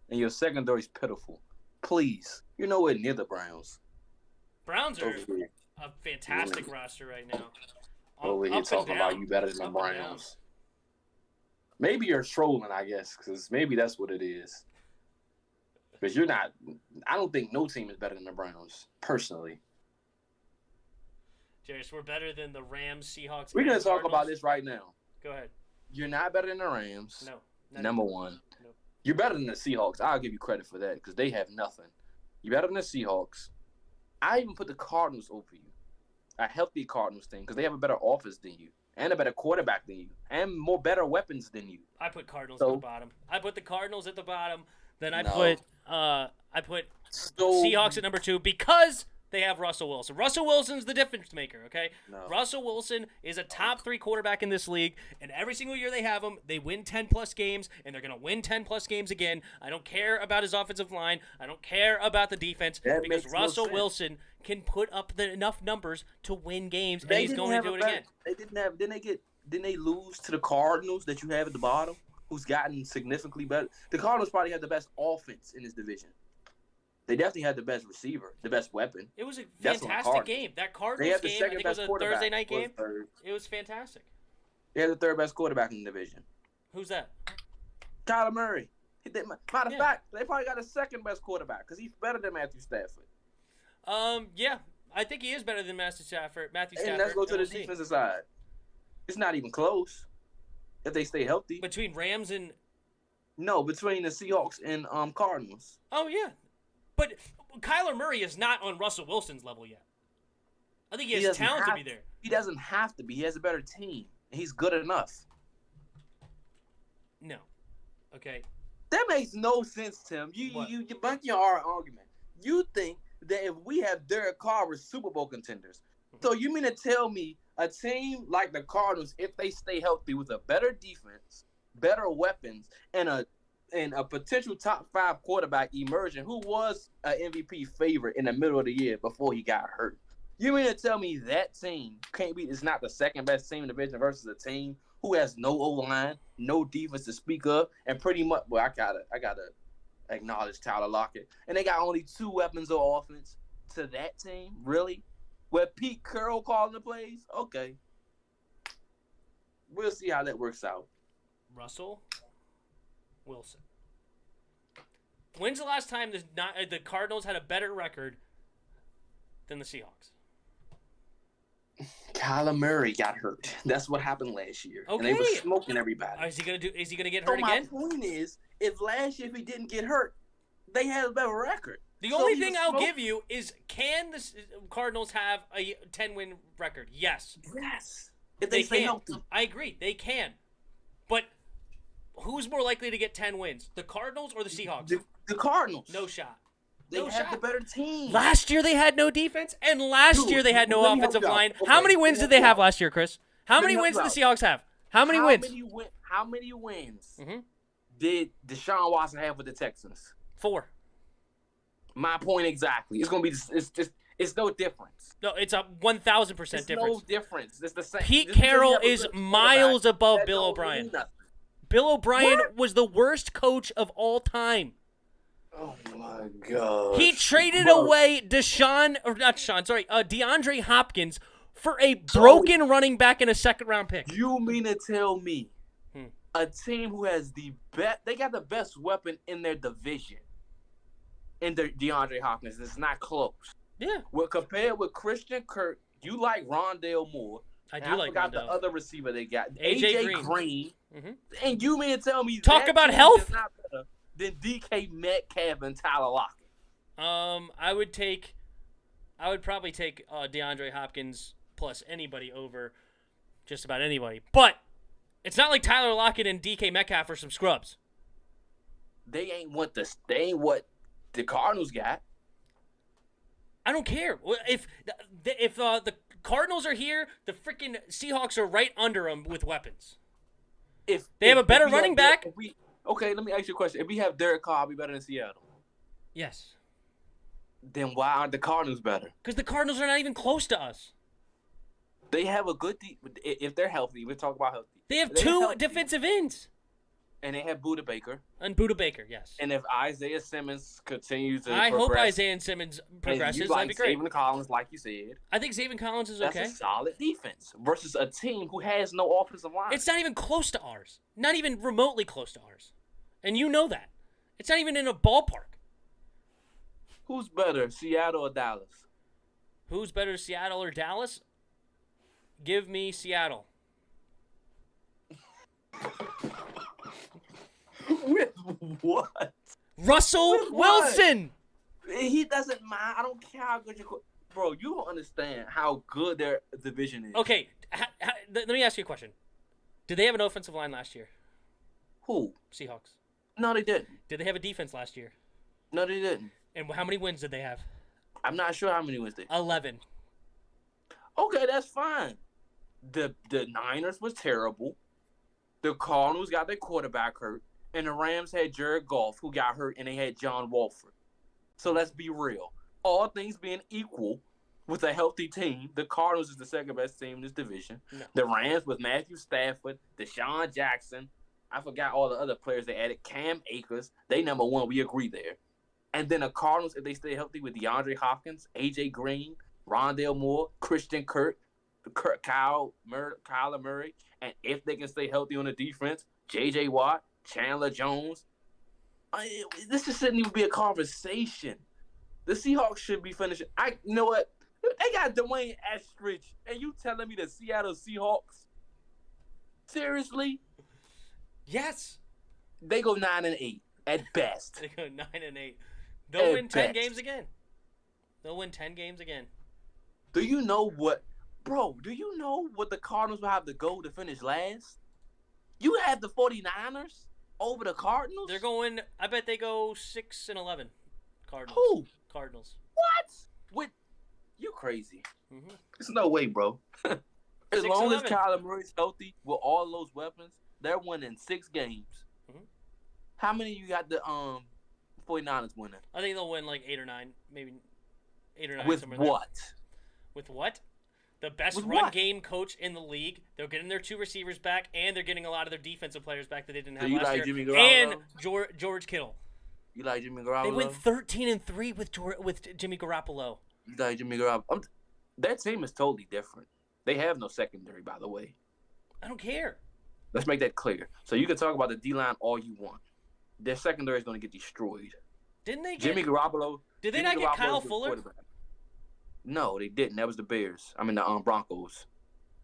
And your secondary is pitiful. Please, you're nowhere near the Browns. Browns are Over here, a fantastic roster right now. over here talking about you better than the Up and down. Browns. Maybe you're trolling, I guess, because maybe that's what it is. Because you're not. I don't think no team is better than the Browns, personally. Jarius, we're better than the Rams, Seahawks. We're and gonna talk Cardinals. about this right now. Go ahead. You're not better than the Rams. No. Number one. Nope. You're better than the Seahawks. I'll give you credit for that because they have nothing. You're better than the Seahawks. I even put the Cardinals over you. A healthy Cardinals team because they have a better offense than you and a better quarterback than you and more better weapons than you. I put Cardinals at the bottom. I put the Cardinals at the bottom. Then I No. put Seahawks at number 2 because they have Russell Wilson. Russell Wilson's the difference maker, okay? No. Russell Wilson is a top 3 quarterback in this league, and every single year they have him, they win 10-plus games, and they're going to win 10-plus games again. I don't care about his offensive line. I don't care about the defense That because makes no Russell sense. Wilson can put up enough numbers to win games, and They he's didn't going to have do a it better- again. They didn't have. Didn't they lose to the Cardinals that you have at the bottom, who's gotten significantly better? The Cardinals probably had the best offense in this division. They definitely had the best receiver, the best weapon. It was a That's on the fantastic Cardinals. game. That They Cardinals had the game, I second think it was best a quarterback. Thursday night Was game. third. It was fantastic. They had the third best quarterback in the division. Who's that? Kyler Murray. Matter of Yeah. fact, they probably got a second best quarterback because he's better than Matthew Stafford. Yeah, I think he is better than Matthew Stafford. And let's go to the we'll see. defensive side. It's not even close if they stay healthy. Between Rams and No, between the Seahawks and Cardinals. oh yeah, but Kyler Murray is not on Russell Wilson's level yet. I think he has doesn't talent to have be there. He doesn't have to be. He has a better team. He's good enough. No, okay. That makes no sense, Tim. You bunch your argument. You think that if we have Derek Carr, we're Super Bowl contenders. So you mean to tell me a team like the Cardinals, if they stay healthy with a better defense, better weapons, and a potential top 5 quarterback emerging, who was an MVP favorite in the middle of the year before he got hurt? You mean to tell me that team is not the second best team in the division versus a team who has no O-line, no defense to speak of, and pretty much, well, I gotta acknowledge Tyler Lockett, and they got only 2 weapons of offense to that team, really? With Pete Carroll calling the plays? Okay. We'll see how that works out. Russell Wilson. When's the last time the Cardinals had a better record than the Seahawks? Kyler Murray got hurt. That's what happened last year. Okay. And they were smoking everybody. Is he gonna get So hurt again? my point is, if last year if he didn't get hurt, they had a better record. The So only he thing was I'll smoking. give you is, can the Cardinals have a 10-win record? Yes. Yes. If they stay can. healthy. I agree. They can. But who's more likely to get 10 wins? The Cardinals or the Seahawks? The Cardinals. No shot. They no have shot. the better team. Last year they had no defense, and last year they had no let me help offensive you out. line. Okay, How many wins let me did they help you have out. last year, Chris? How Let many me wins did help the you Seahawks have? How many wins? How many wins Mhm. did Deshaun Watson have with the Texans? 4. My point exactly. It's gonna be. It's no difference. No, it's a 1,000% It's difference. no difference. It's the same. Pete Just because you Carroll have a is good miles quarterback, above that Bill don't O'Brien. mean nothing. Bill O'Brien What? was the worst coach of all time. Oh my god. He traded away DeAndre Hopkins for a broken running back and a second-round pick. You mean to tell me Hmm. a team who has they got the best weapon in their division, in their DeAndre Hopkins, it's not close. Yeah, Well, compared with Christian Kirk, you like Rondale Moore. I And do like forgot the Rondale. other receiver they got, A.J. AJ Green. Mhm. And you mean to tell me Talk that about team health? is not better than DK Metcalf and Tyler Lockett? I would probably take DeAndre Hopkins plus anybody over just about anybody. But it's not like Tyler Lockett and DK Metcalf are some scrubs. They ain't what the Cardinals got. I don't care. If the Cardinals are here, the freaking Seahawks are right under them with weapons. If They have a better we running back. Okay, let me ask you a question. If we have Derek Carr, I'll be better than Seattle. Yes. Then why aren't the Cardinals better? Because the Cardinals are not even close to us. They have a good if they're healthy. We'll talk about healthy. They have two defensive ends. And they have Buda Baker. And Buda Baker, yes. And if Isaiah Simmons continues to I progress, hope Isaiah Simmons progresses. you like That'd be great. Zayvon Collins, like you said. I think Zayvon Collins is okay. That's a solid defense versus a team who has no offensive line. It's not even close to ours. Not even remotely close to ours. And you know that. It's not even in a ballpark. Who's better, Seattle or Dallas? Who's better, Seattle or Dallas? Give me Seattle. With what? Russell With what? Wilson. He doesn't mind. I don't care how good bro, you don't understand how good their division is. Okay, let me ask you a question. Did they have an offensive line last year? Who? Seahawks. No, they didn't. Did they have a defense last year? No, they didn't. And how many wins did they have? I'm not sure how many wins they. 11. Okay, that's fine. The Niners was terrible. The Cardinals got their quarterback hurt. And the Rams had Jared Goff, who got hurt, and they had John Wolford. So let's be real. All things being equal, with a healthy team, the Cardinals is the second best team in this division. No. The Rams with Matthew Stafford, Deshaun Jackson. I forgot all the other players they added. Cam Akers. They number one. We agree there. And then the Cardinals, if they stay healthy with DeAndre Hopkins, A.J. Green, Rondale Moore, Christian Kirk, Kyler Murray, and if they can stay healthy on the defense, J.J. Watt, Chandler Jones. This shouldn't even be a conversation. The Seahawks should be finishing. You know what? They got Dwayne Eskridge, and you telling me the Seattle Seahawks? Seriously? Yes. They go 9-8 at best. They go 9-8. They'll win 10 games again. They'll win 10 games again. Do you know what, the Cardinals will have to go to finish last? You have the 49ers over the Cardinals? They're going, I bet they go 6-11. Cardinals. Who? Cardinals. What? You crazy. Mm-hmm. There's no way, bro. As long as 6-11. Kyler Murray's healthy with all those weapons, they're winning 6 games. Mm-hmm. How many you got the 49ers winning? I think they'll win like 8 or 9, maybe 8 or 9. With what? With what? The best With run what? game coach in the league. They're getting their 2 receivers back, and they're getting a lot of their defensive players back that they didn't have you last like year. Jimmy Garoppolo? And George Kittle. You like Jimmy Garoppolo? They went 13-3 with Jimmy Garoppolo. You like Jimmy Garoppolo? Their team is totally different. They have no secondary, by the way. I don't care. Let's make that clear. So you can talk about the D-line all you want. Their secondary is going to get destroyed. Didn't they get Jimmy Garoppolo? Did they Jimmy not get Garoppolo Kyle is a Fuller? quarterback. No, they didn't. That was the Bears. I mean, the Broncos.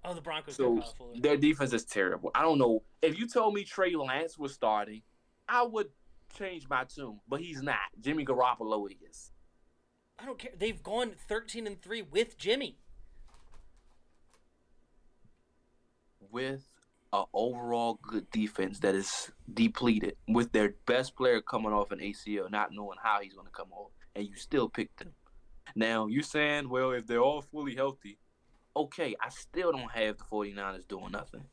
Oh, the Broncos So got Kyle Fuller. their defense is terrible. I don't know. If you told me Trey Lance was starting, I would change my tune. But he's not. Jimmy Garoppolo is. I don't care. They've gone 13-3 with Jimmy. With an overall good defense that is depleted, with their best player coming off an ACL, not knowing how he's going to come off, and you still picked him. Now, you're saying, well, if they're all fully healthy, okay, I still don't have the 49ers doing nothing.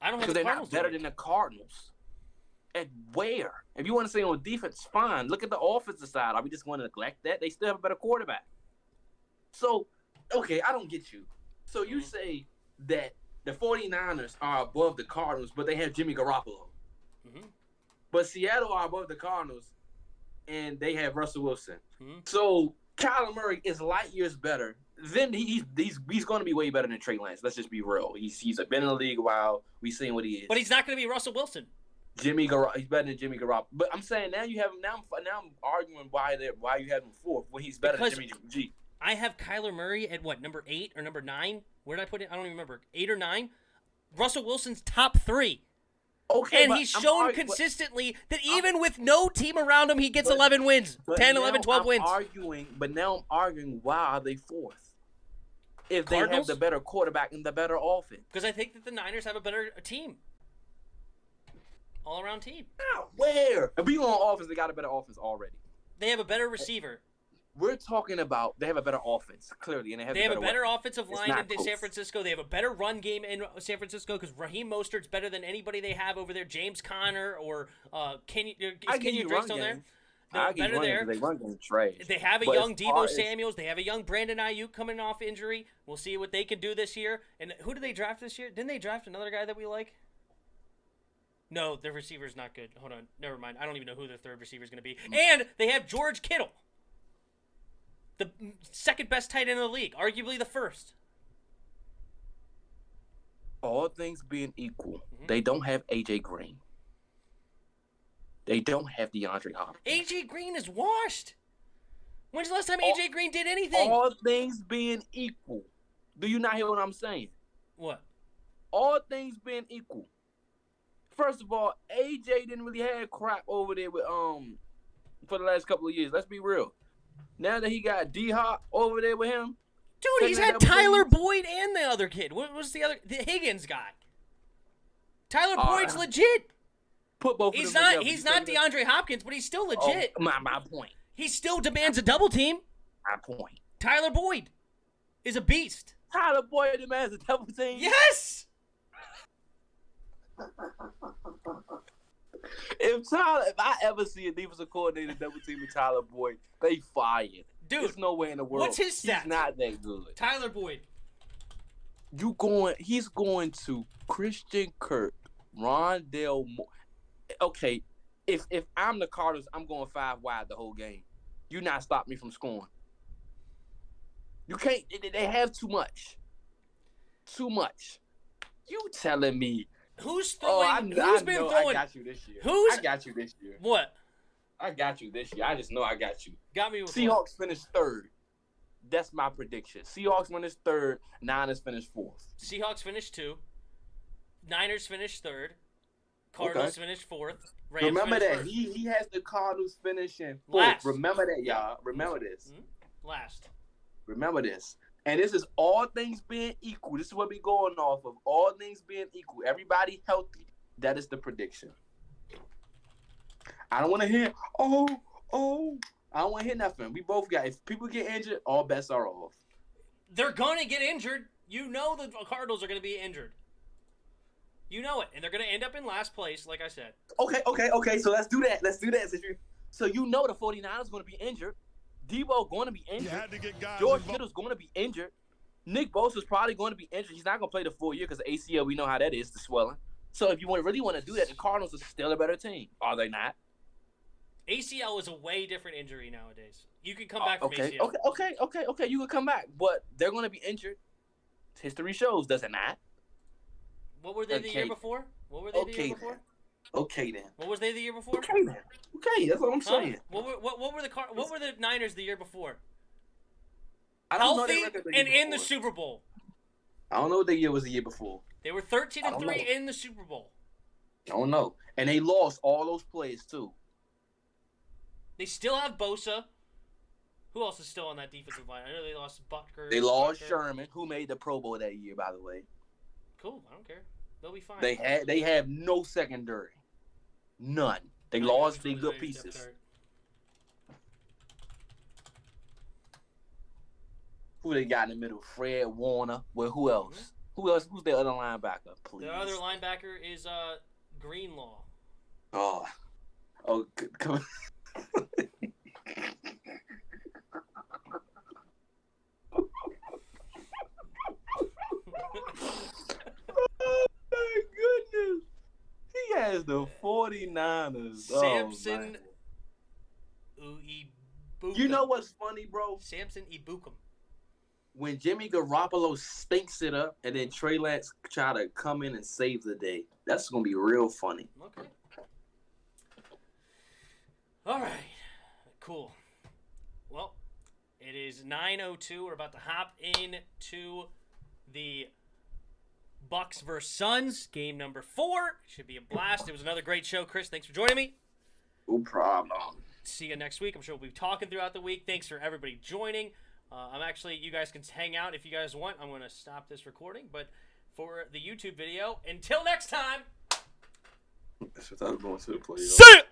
I don't have Because the they're Cardinals not better doing than the Cardinals. At where? If you want to say on defense, fine. Look at the offensive side. Are we just going to neglect that? They still have a better quarterback. So, okay, I don't get you. So you say that the 49ers are above the Cardinals, but they have Jimmy Garoppolo. Mm-hmm. But Seattle are above the Cardinals, and they have Russell Wilson. Mm-hmm. So Kyler Murray is light years better. Then he's going to be way better than Trey Lance. Let's just be real. He's been in the league a while. We've seen what he is. But he's not going to be Russell Wilson. He's better than Jimmy Garoppolo. But I'm saying now I'm arguing why you have him fourth when he's better than Jimmy G. I have Kyler Murray at what, number 8 or number 9? Where did I put it? I don't even remember. 8 or 9? Russell Wilson's top 3. Okay, and he's shown consistently that even with no team around him, he gets 11 wins, 10, 11, 12 wins. Now I'm arguing why are they fourth? If Cardinals? They have the better quarterback and the better offense. Because I think that the Niners have a better team. All-around team. Where? And being on offense, they got a better offense already. They have a better receiver. We're talking about they have a better offense, clearly, and They have a better weapons. offensive It's line not in close. San Francisco. They have a better run game in San Francisco because Raheem Mostert's better than anybody they have over there. James Conner or Kenyon Drake's still there. I They're better there. They run game trash. They have a But young as far Deebo as- Samuels. They have a young Brandon Ayuk coming off injury. We'll see what they can do this year. And who did they draft this year? Didn't they draft another guy that we like? No, their receiver's not good. Hold on. Never mind. I don't even know who their third receiver is going to be. And they have George Kittle, the second best tight end in the league, arguably the first. All things being equal, they don't have AJ Green. They don't have DeAndre Hopkins. AJ Green is washed. When's the last time AJ Green did anything? All things being equal, do you not hear what I'm saying? What? All things being equal. First of all, AJ didn't really have crap over there with for the last couple of years. Let's be real. Now that he got D-Hop over there with him, Dude, he's had Tyler Boyd and the other kid. What was the other? The Higgins guy. Tyler Boyd's legit. put both He's of them not. together. He's not DeAndre Hopkins, but he's still legit. Oh, my point. He still demands a double team. My point. Tyler Boyd is a beast. Tyler Boyd demands a double team. Yes. If I ever see a defensive coordinator double team with Tyler Boyd, they fired. Dude, there's no way in the world. what's his stats? He's not that good. Tyler Boyd. He's going to Christian Kirk, Rondale Moore. Okay, if I'm the Cardinals, I'm going 5 wide the whole game. You not stop me from scoring. You can't. They have too much. Too much. You telling me? Who's throwing? Who's been throwing? I got you this year. Who's? I got you this year. What? I got you this year. I just know I got you. Got me with Seahawks finished 3rd. That's my prediction. Seahawks finish 3rd. Niners finish 4th. Seahawks finished 2. Niners finished 3rd. Cardinals finished 4th. Rams Remember that. 1st. He has the Cardinals finishing 4th. Last. Remember that, y'all. Remember this. Last. Remember this. And this is all things being equal. This is what we're going off of. All things being equal. Everybody healthy. That is the prediction. I don't want to hear, oh. I don't want to hear nothing. We both got, if people get injured, all bets are off. They're going to get injured. You know the Cardinals are going to be injured. You know it. And they're going to end up in last place, like I said. Okay. So let's do that. So you know the 49ers going to be injured. Debo going to be injured. George Kittle's going to be injured. Nick Bosa's probably going to be injured. He's not going to play the full year because the ACL, we know how that is, the swelling. So if you really want to do that, the Cardinals are still a better team. Are they not? ACL is a way different injury nowadays. You can come back from ACL. Okay. You can come back. But they're going to be injured. History shows, does it not? What were they the year before? Okay, then. What was they the year before? Okay, then. Okay, that's what I'm saying. What were the Niners the year before? I don't know Healthy their record the year and in the before. Super Bowl. I don't know what the year was the year before. They were 13-3 in the Super Bowl. I don't know. And they lost all those players, too. They still have Bosa. Who else is still on that defensive line? I know they lost Butker. They lost Sherman, who made the Pro Bowl that year, by the way. Cool. I don't care. They'll be fine. They have no secondary. None. They lost their good pieces. Who they got in the middle? Fred Warner. Well, who else? Mm-hmm. Who else? Who's their other linebacker? Please. The other linebacker is Greenlaw. Oh, come on. Oh my goodness. He has the 49ers. Samson Ibukam. You know what's funny, bro? Samson Ibukam. When Jimmy Garoppolo stinks it up and then Trey Lance try to come in and save the day, that's going to be real funny. Okay. All right. Cool. Well, it is 9:02. We're about to hop into the Bucks versus Suns, game number 4. Should be a blast. It was another great show, Chris. Thanks for joining me. No problem. See you next week. I'm sure we'll be talking throughout the week. Thanks for everybody joining. You guys can hang out if you guys want. I'm going to stop this recording, but for the YouTube video, until next time. That's what I was going to the play. See ya!